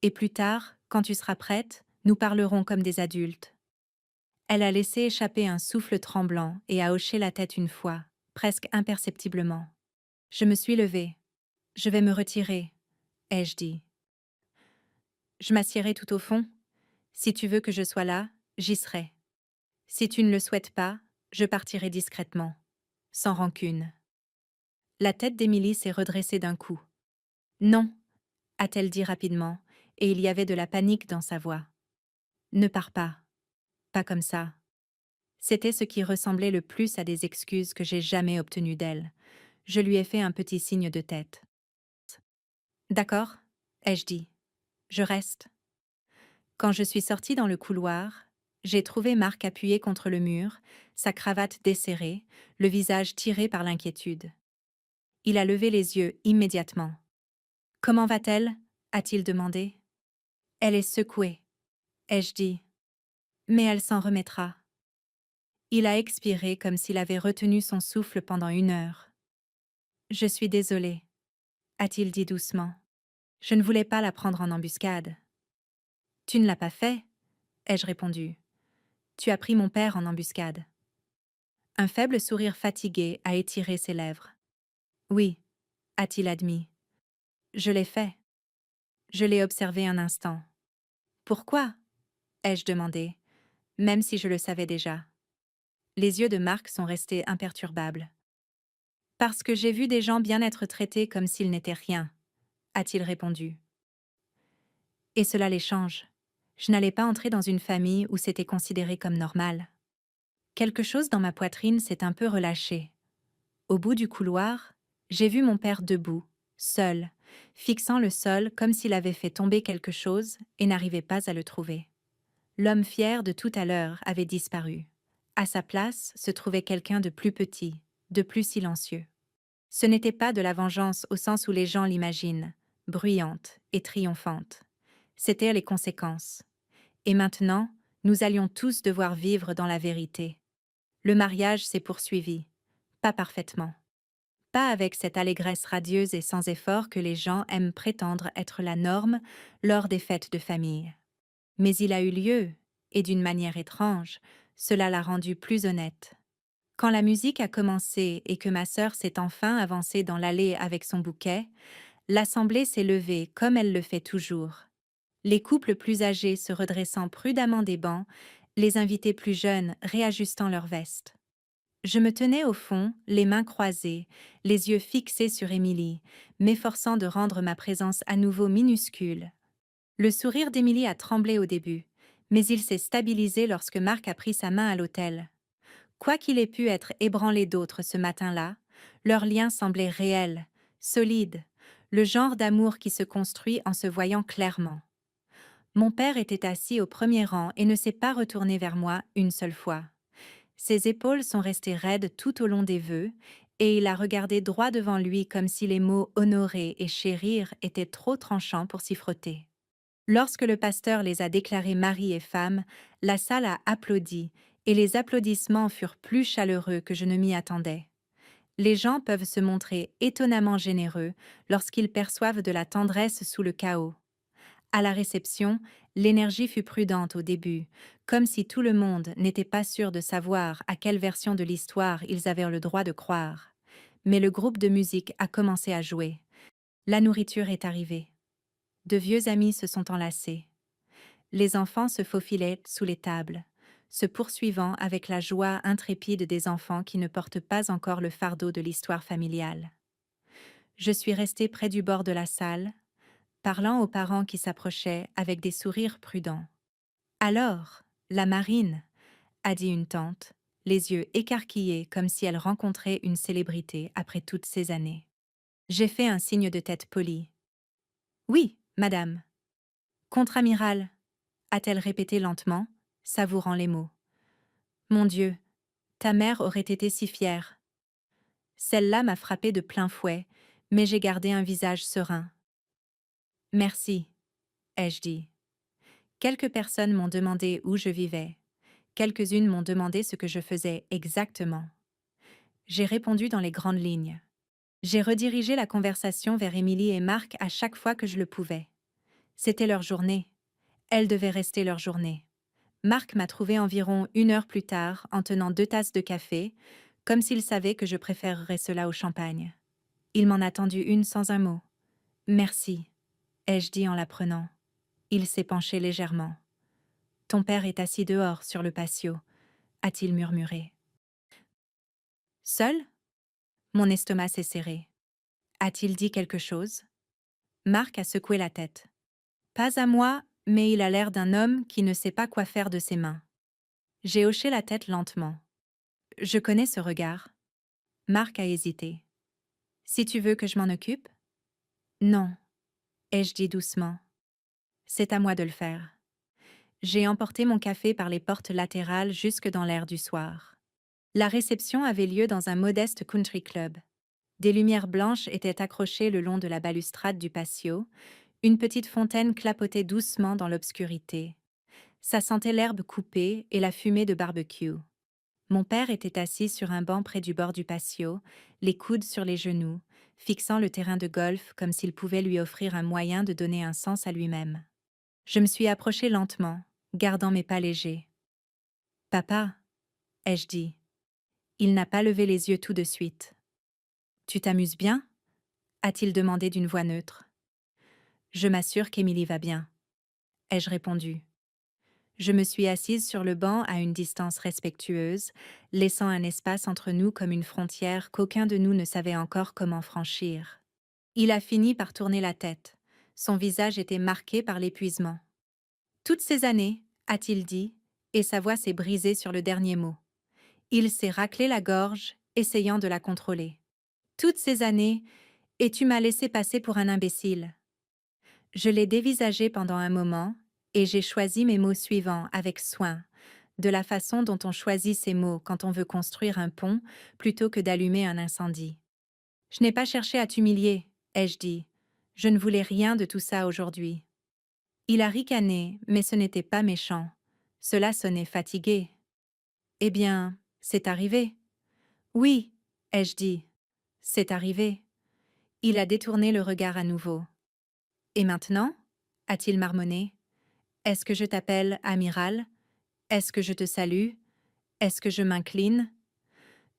et plus tard, quand tu seras prête, nous parlerons comme des adultes. Elle a laissé échapper un souffle tremblant et a hoché la tête une fois, presque imperceptiblement. Je me suis levée. Je vais me retirer, ai-je dit. Je m'assiérai tout au fond. Si tu veux que je sois là, j'y serai. Si tu ne le souhaites pas, je partirai discrètement, sans rancune. La tête d'Émilie s'est redressée d'un coup. Non, a-t-elle dit rapidement, et il y avait de la panique dans sa voix. Ne pars pas. Pas comme ça. C'était ce qui ressemblait le plus à des excuses que j'ai jamais obtenues d'elle. Je lui ai fait un petit signe de tête. D'accord, ai-je dit. Je reste. Quand je suis sortie dans le couloir, j'ai trouvé Marc appuyé contre le mur, sa cravate desserrée, le visage tiré par l'inquiétude. Il a levé les yeux immédiatement. « Comment va-t-elle » a-t-il demandé. « Elle est secouée, » ai-je dit. « Mais elle s'en remettra. » Il a expiré comme s'il avait retenu son souffle pendant 1 heure. « Je suis désolée, » a-t-il dit doucement. « Je ne voulais pas la prendre en embuscade. »« Tu ne l'as pas fait » ai-je répondu. « Tu as pris mon père en embuscade. » Un faible sourire fatigué a étiré ses lèvres. « Oui, » a-t-il admis. « Je l'ai fait. » Je l'ai observé un instant. « Pourquoi » ai-je demandé, même si je le savais déjà. Les yeux de Marc sont restés imperturbables. « Parce que j'ai vu des gens bien être traités comme s'ils n'étaient rien » a-t-il répondu. Et cela les change. Je n'allais pas entrer dans une famille où c'était considéré comme normal. Quelque chose dans ma poitrine s'est un peu relâché. Au bout du couloir, j'ai vu mon père debout, seul, fixant le sol comme s'il avait fait tomber quelque chose et n'arrivait pas à le trouver. L'homme fier de tout à l'heure avait disparu. À sa place se trouvait quelqu'un de plus petit, de plus silencieux. Ce n'était pas de la vengeance au sens où les gens l'imaginent, bruyante et triomphante. C'étaient les conséquences. Et maintenant, nous allions tous devoir vivre dans la vérité. Le mariage s'est poursuivi, pas parfaitement. Pas avec cette allégresse radieuse et sans effort que les gens aiment prétendre être la norme lors des fêtes de famille. Mais il a eu lieu, et d'une manière étrange, cela l'a rendu plus honnête. Quand la musique a commencé et que ma sœur s'est enfin avancée dans l'allée avec son bouquet, l'assemblée s'est levée comme elle le fait toujours. Les couples plus âgés se redressant prudemment des bancs, les invités plus jeunes réajustant leurs vestes. Je me tenais au fond, les mains croisées, les yeux fixés sur Émilie, m'efforçant de rendre ma présence à nouveau minuscule. Le sourire d'Émilie a tremblé au début, mais il s'est stabilisé lorsque Marc a pris sa main à l'autel. Quoi qu'il ait pu être ébranlé d'autres ce matin-là, leur lien semblait réel, solide, le genre d'amour qui se construit en se voyant clairement. Mon père était assis au premier rang et ne s'est pas retourné vers moi une seule fois. Ses épaules sont restées raides tout au long des vœux, et il a regardé droit devant lui comme si les mots honorer et chérir étaient trop tranchants pour s'y frotter. Lorsque le pasteur les a déclarés mari et femme, la salle a applaudi, et les applaudissements furent plus chaleureux que je ne m'y attendais. Les gens peuvent se montrer étonnamment généreux lorsqu'ils perçoivent de la tendresse sous le chaos. À la réception, l'énergie fut prudente au début, comme si tout le monde n'était pas sûr de savoir à quelle version de l'histoire ils avaient le droit de croire. Mais le groupe de musique a commencé à jouer. La nourriture est arrivée. De vieux amis se sont enlacés. Les enfants se faufilaient sous les tables, se poursuivant avec la joie intrépide des enfants qui ne portent pas encore le fardeau de l'histoire familiale. Je suis restée près du bord de la salle, parlant aux parents qui s'approchaient avec des sourires prudents. Alors, la marine, a dit une tante, les yeux écarquillés comme si elle rencontrait une célébrité après toutes ces années. J'ai fait un signe de tête poli. Oui, madame. Contre-amiral, a-t-elle répété lentement, savourant les mots. Mon Dieu, ta mère aurait été si fière. Celle-là m'a frappé de plein fouet, mais j'ai gardé un visage serein. Merci, ai-je dit. Quelques personnes m'ont demandé où je vivais. Quelques-unes m'ont demandé ce que je faisais exactement. J'ai répondu dans les grandes lignes. J'ai redirigé la conversation vers Émilie et Marc à chaque fois que je le pouvais. C'était leur journée. Elles devaient rester leur journée. Marc m'a trouvé environ 1 heure plus tard en tenant 2 tasses de café, comme s'il savait que je préférerais cela au champagne. Il m'en a tendu une sans un mot. Merci, ai-je dit en la prenant. Il s'est penché légèrement. Ton père est assis dehors sur le patio, a-t-il murmuré. Seul? Mon estomac s'est serré. A-t-il dit quelque chose? Marc a secoué la tête. Pas à moi, mais il a l'air d'un homme qui ne sait pas quoi faire de ses mains. J'ai hoché la tête lentement. Je connais ce regard. Marc a hésité. Si tu veux que je m'en occupe? Non, ai-je dit doucement. C'est à moi de le faire. J'ai emporté mon café par les portes latérales jusque dans l'air du soir. La réception avait lieu dans un modeste country club. Des lumières blanches étaient accrochées le long de la balustrade du patio, une petite fontaine clapotait doucement dans l'obscurité. Ça sentait l'herbe coupée et la fumée de barbecue. Mon père était assis sur un banc près du bord du patio, les coudes sur les genoux, fixant le terrain de golf comme s'il pouvait lui offrir un moyen de donner un sens à lui-même. Je me suis approchée lentement, gardant mes pas légers. « Papa, ai-je dit. Il n'a pas levé les yeux tout de suite. « Tu t'amuses bien ?» a-t-il demandé d'une voix neutre. Je m'assure qu'Émilie va bien, ai-je répondu. Je me suis assise sur le banc à une distance respectueuse, laissant un espace entre nous comme une frontière qu'aucun de nous ne savait encore comment franchir. Il a fini par tourner la tête. Son visage était marqué par l'épuisement. Toutes ces années, a-t-il dit, et sa voix s'est brisée sur le dernier mot. Il s'est raclé la gorge, essayant de la contrôler. Toutes ces années, et tu m'as laissé passer pour un imbécile. Je l'ai dévisagé pendant un moment, et j'ai choisi mes mots suivants avec soin, de la façon dont on choisit ses mots quand on veut construire un pont plutôt que d'allumer un incendie. Je n'ai pas cherché à t'humilier, ai-je dit. Je ne voulais rien de tout ça aujourd'hui. Il a ricané, mais ce n'était pas méchant. Cela sonnait fatigué. Eh bien, c'est arrivé. Oui, ai-je dit. C'est arrivé. Il a détourné le regard à nouveau. Et maintenant? A-t-il marmonné. Est-ce que je t'appelle amiral? Est-ce que je te salue? Est-ce que je m'incline?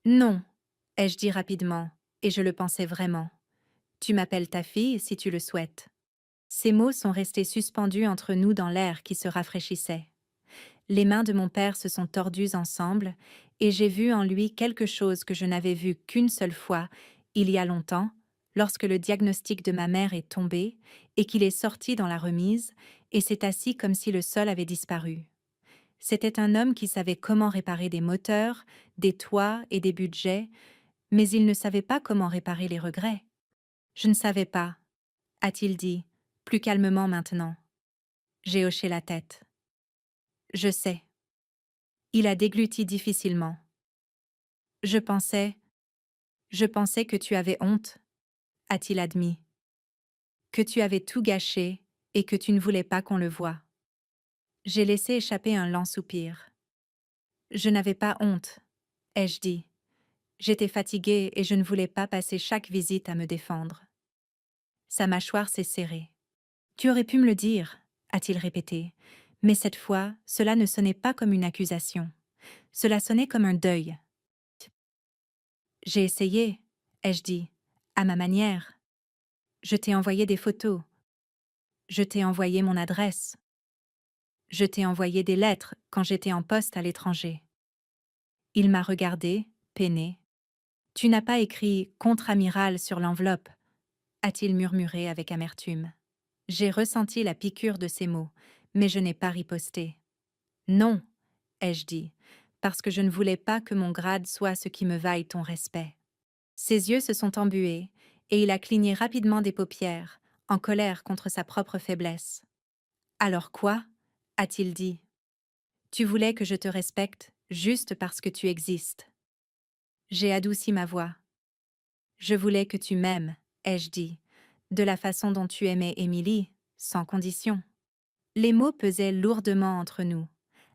Non, ai-je dit rapidement, et je le pensais vraiment. Tu m'appelles ta fille si tu le souhaites. Ces mots sont restés suspendus entre nous dans l'air qui se rafraîchissait. Les mains de mon père se sont tordues ensemble, et j'ai vu en lui quelque chose que je n'avais vu qu'une seule fois, il y a longtemps, lorsque le diagnostic de ma mère est tombé, et qu'il est sorti dans la remise, et s'est assis comme si le sol avait disparu. C'était un homme qui savait comment réparer des moteurs, des toits et des budgets, mais il ne savait pas comment réparer les regrets. Je ne savais pas, a-t-il dit, plus calmement maintenant. J'ai hoché la tête. Je sais. Il a dégluti difficilement. Je pensais que tu avais honte, a-t-il admis. Que tu avais tout gâché et que tu ne voulais pas qu'on le voie. J'ai laissé échapper un lent soupir. Je n'avais pas honte, ai-je dit. J'étais fatiguée et je ne voulais pas passer chaque visite à me défendre. Sa mâchoire s'est serrée. Tu aurais pu me le dire, a-t-il répété, mais cette fois, cela ne sonnait pas comme une accusation. Cela sonnait comme un deuil. J'ai essayé, ai-je dit, à ma manière. Je t'ai envoyé des photos. Je t'ai envoyé mon adresse. Je t'ai envoyé des lettres quand j'étais en poste à l'étranger. Il m'a regardé, peiné. Tu n'as pas écrit contre-amiral sur l'enveloppe, a-t-il murmuré avec amertume. J'ai ressenti la piqûre de ces mots, mais je n'ai pas riposté. Non, ai-je dit, parce que je ne voulais pas que mon grade soit ce qui me vaille ton respect. Ses yeux se sont embués, et il a cligné rapidement des paupières, en colère contre sa propre faiblesse. Alors quoi? A-t-il dit. Tu voulais que je te respecte juste parce que tu existes. J'ai adouci ma voix. Je voulais que tu m'aimes, ai-je dit, de la façon dont tu aimais Émilie, sans condition. Les mots pesaient lourdement entre nous.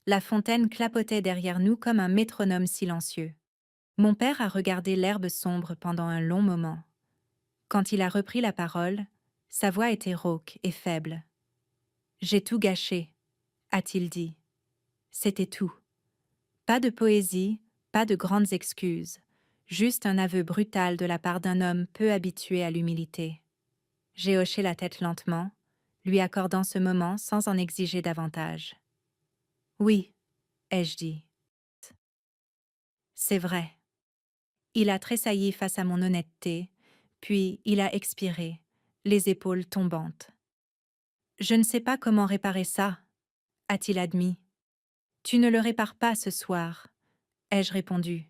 La fontaine clapotait derrière nous comme un métronome silencieux. Mon père a regardé l'herbe sombre pendant un long moment. Quand il a repris la parole, sa voix était rauque et faible. « J'ai tout gâché », a-t-il dit. C'était tout. Pas de poésie, pas de grandes excuses, juste un aveu brutal de la part d'un homme peu habitué à l'humilité. J'ai hoché la tête lentement, lui accordant ce moment sans en exiger davantage. « Oui », ai-je dit. « C'est vrai. » Il a tressailli face à mon honnêteté, puis il a expiré, les épaules tombantes. « Je ne sais pas comment réparer ça, » a-t-il admis. « Tu ne le répares pas ce soir, » ai-je répondu.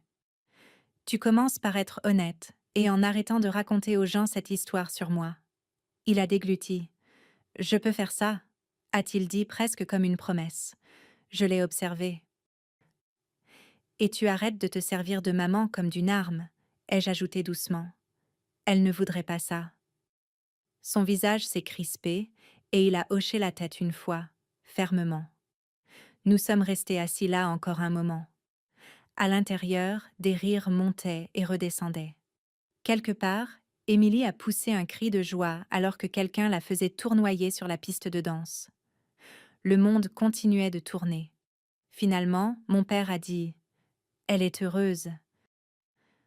« Tu commences par être honnête et en arrêtant de raconter aux gens cette histoire sur moi. » Il a dégluti. « Je peux faire ça, » a-t-il dit presque comme une promesse. Je l'ai observé. « Et tu arrêtes de te servir de maman comme d'une arme, » ai-je ajouté doucement. Elle ne voudrait pas ça. Son visage s'est crispé et il a hoché la tête une fois, fermement. Nous sommes restés assis là encore un moment. À l'intérieur, des rires montaient et redescendaient. Quelque part, Émilie a poussé un cri de joie alors que quelqu'un la faisait tournoyer sur la piste de danse. Le monde continuait de tourner. Finalement, mon père a dit « Elle est heureuse. »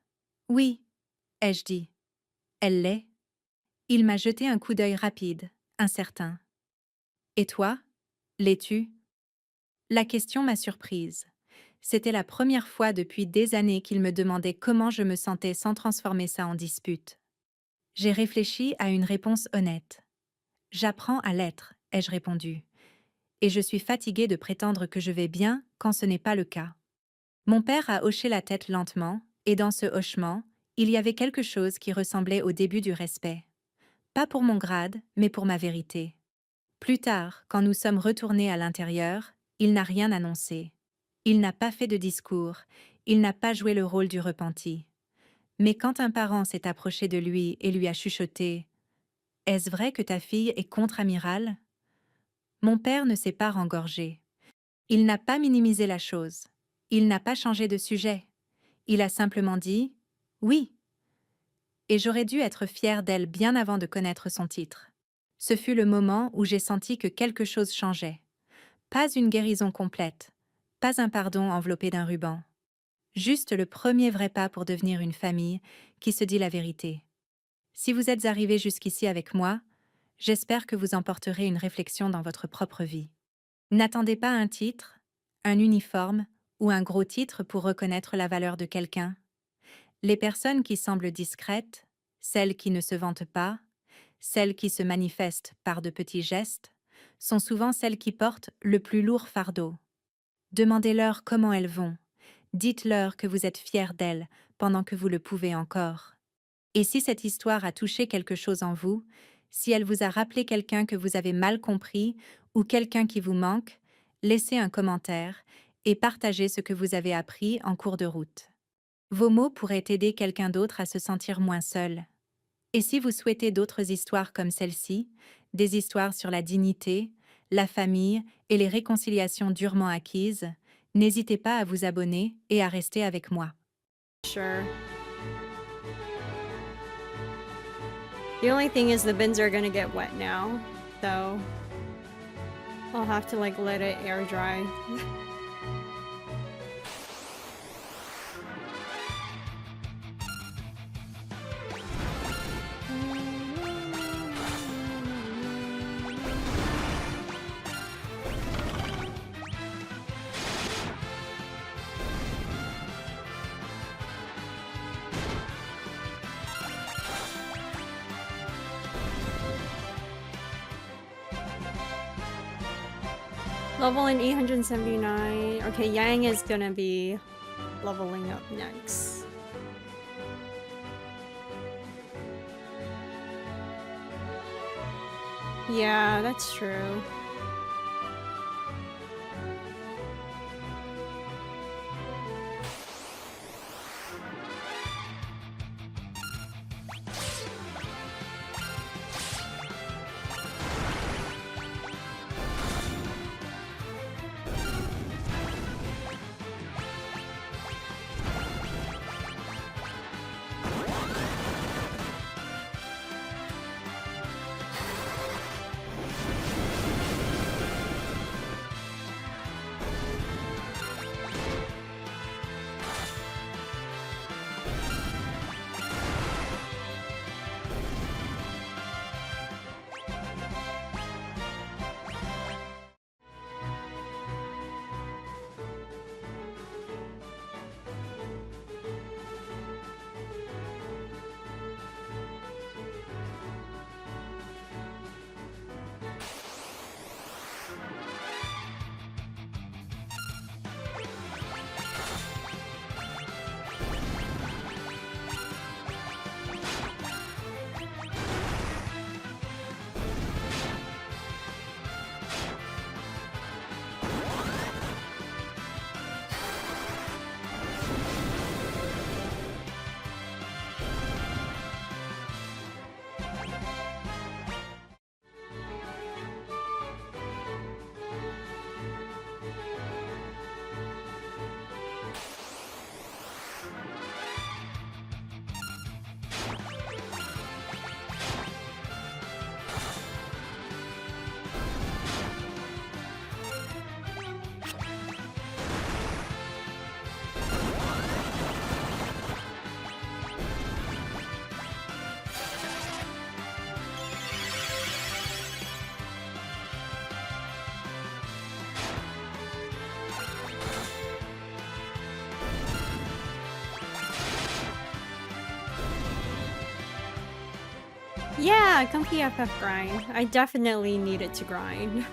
« Oui, » ai-je dit. « Elle l'est. » Il m'a jeté un coup d'œil rapide, incertain. « Et toi? L'es-tu » La question m'a surprise. C'était la première fois depuis des années qu'il me demandait comment je me sentais sans transformer ça en dispute. J'ai réfléchi à une réponse honnête. « J'apprends à l'être, » ai-je répondu. « Et je suis fatiguée de prétendre que je vais bien quand ce n'est pas le cas. » Mon père a hoché la tête lentement, et dans ce hochement, il y avait quelque chose qui ressemblait au début du respect. Pas pour mon grade, mais pour ma vérité. Plus tard, quand nous sommes retournés à l'intérieur, il n'a rien annoncé. Il n'a pas fait de discours, il n'a pas joué le rôle du repenti. Mais quand un parent s'est approché de lui et lui a chuchoté « Est-ce vrai que ta fille est contre-amiral ?» Mon père ne s'est pas rengorgé. Il n'a pas minimisé la chose. Il n'a pas changé de sujet. Il a simplement dit « Oui ». Et j'aurais dû être fière d'elle bien avant de connaître son titre. Ce fut le moment où j'ai senti que quelque chose changeait. Pas une guérison complète, pas un pardon enveloppé d'un ruban. Juste le premier vrai pas pour devenir une famille qui se dit la vérité. Si vous êtes arrivés jusqu'ici avec moi, j'espère que vous emporterez une réflexion dans votre propre vie. N'attendez pas un titre, un uniforme ou un gros titre pour reconnaître la valeur de quelqu'un. Les personnes qui semblent discrètes, celles qui ne se vantent pas, celles qui se manifestent par de petits gestes, sont souvent celles qui portent le plus lourd fardeau. Demandez-leur comment elles vont. Dites-leur que vous êtes fiers d'elles pendant que vous le pouvez encore. Et si cette histoire a touché quelque chose en vous, si elle vous a rappelé quelqu'un que vous avez mal compris ou quelqu'un qui vous manque, laissez un commentaire et partagez ce que vous avez appris en cours de route. Vos mots pourraient aider quelqu'un d'autre à se sentir moins seul. Et si vous souhaitez d'autres histoires comme celle-ci, des histoires sur la dignité, la famille et les réconciliations durement acquises, n'hésitez pas à vous abonner et à rester avec moi. Sure. The only thing is the bins are gonna get wet now, so I'll have to like let it air dry. Level in 879. Okay, Yang is gonna be leveling up next. Yeah, that's true. Yeah, come PFF grind. I definitely needed to grind.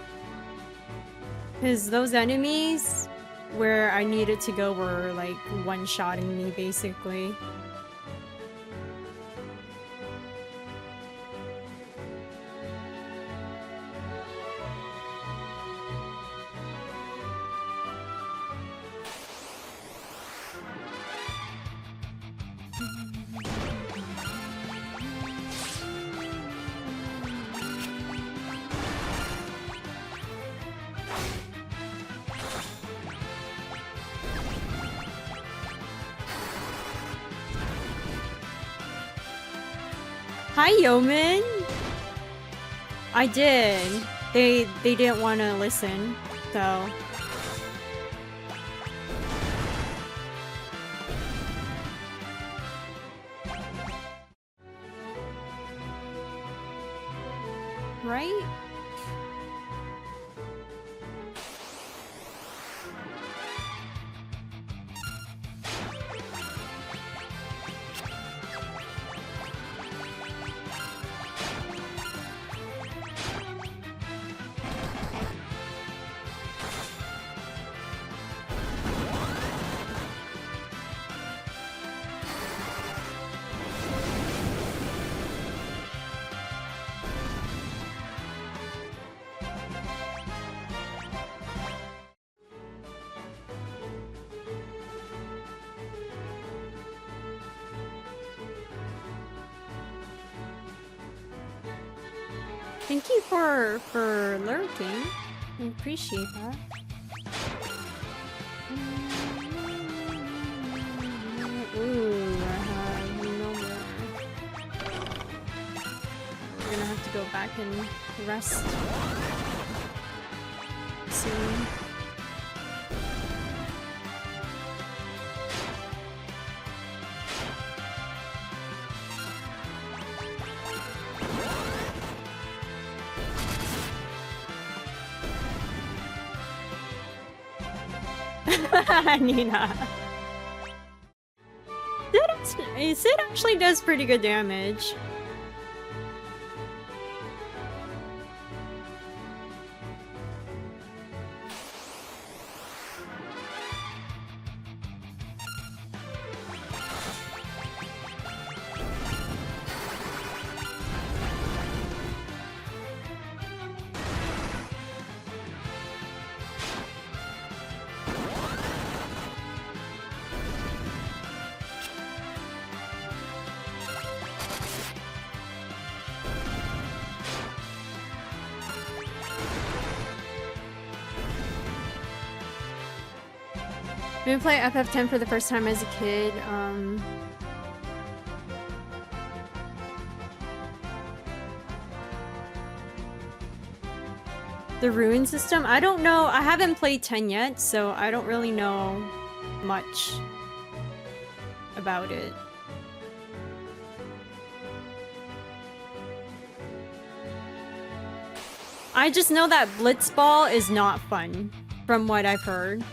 Because those enemies where I needed to go were like one-shotting me basically. Hi, Yeoman! I did. They didn't want to listen, so... Right? Thank you for lurking. I appreciate that. Ooh, I have no more. We're gonna have to go back and rest soon. Nina. Sid actually does pretty good damage. We played FF10 for the first time as a kid. The ruin system? I don't know. I haven't played 10 yet, so I don't really know much about it. I just know that Blitzball is not fun, from what I've heard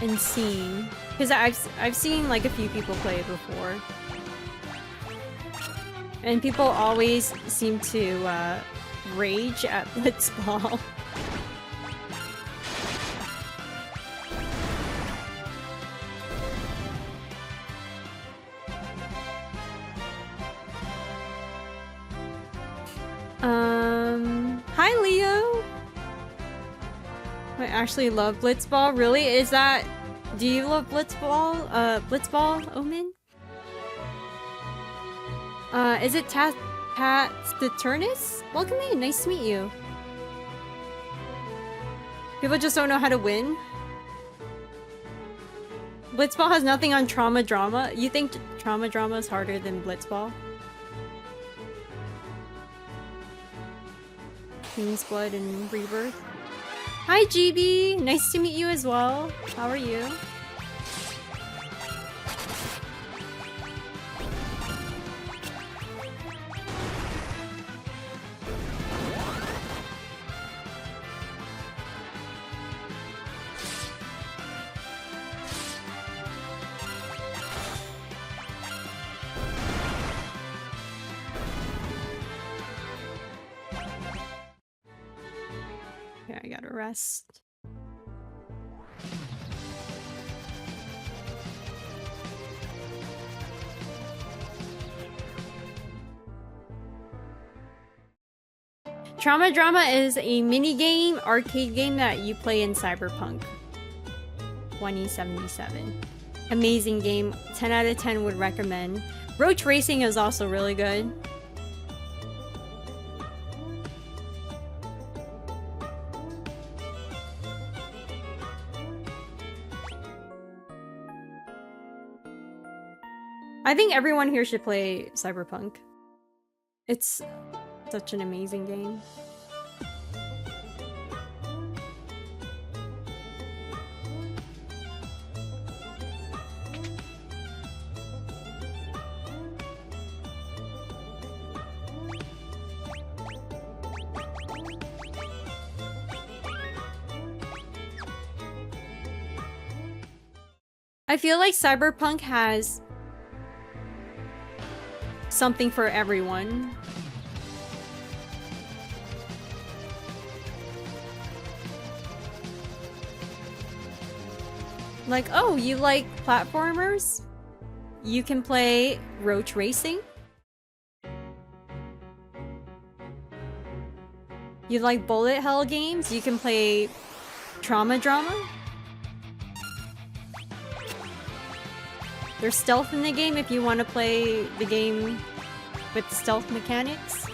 and seen. Because I've seen like a few people play it before. And people always seem to rage at Blitzball. Hi Leo! I actually love Blitzball. Really? Is that... Do you love Blitzball? Blitzball, Omen? Is it Pat Saturnus? Welcome in, nice to meet you. People just don't know how to win. Blitzball has nothing on Trauma Drama. You think Trauma Drama is harder than Blitzball? Queen's Blood and Rebirth. Hi GB! Nice to meet you as well. How are you? Yeah, I gotta rest. Trauma Drama is a mini-game, arcade game that you play in Cyberpunk 2077. Amazing game. 10 out of 10 would recommend. Roach Racing is also really good. I think everyone here should play Cyberpunk. It's such an amazing game. I feel like Cyberpunk has something for everyone. Like, oh, you like platformers? You can play Roach Racing. You like bullet hell games? You can play Trauma Drama. There's stealth in the game if you want to play the game with stealth mechanics.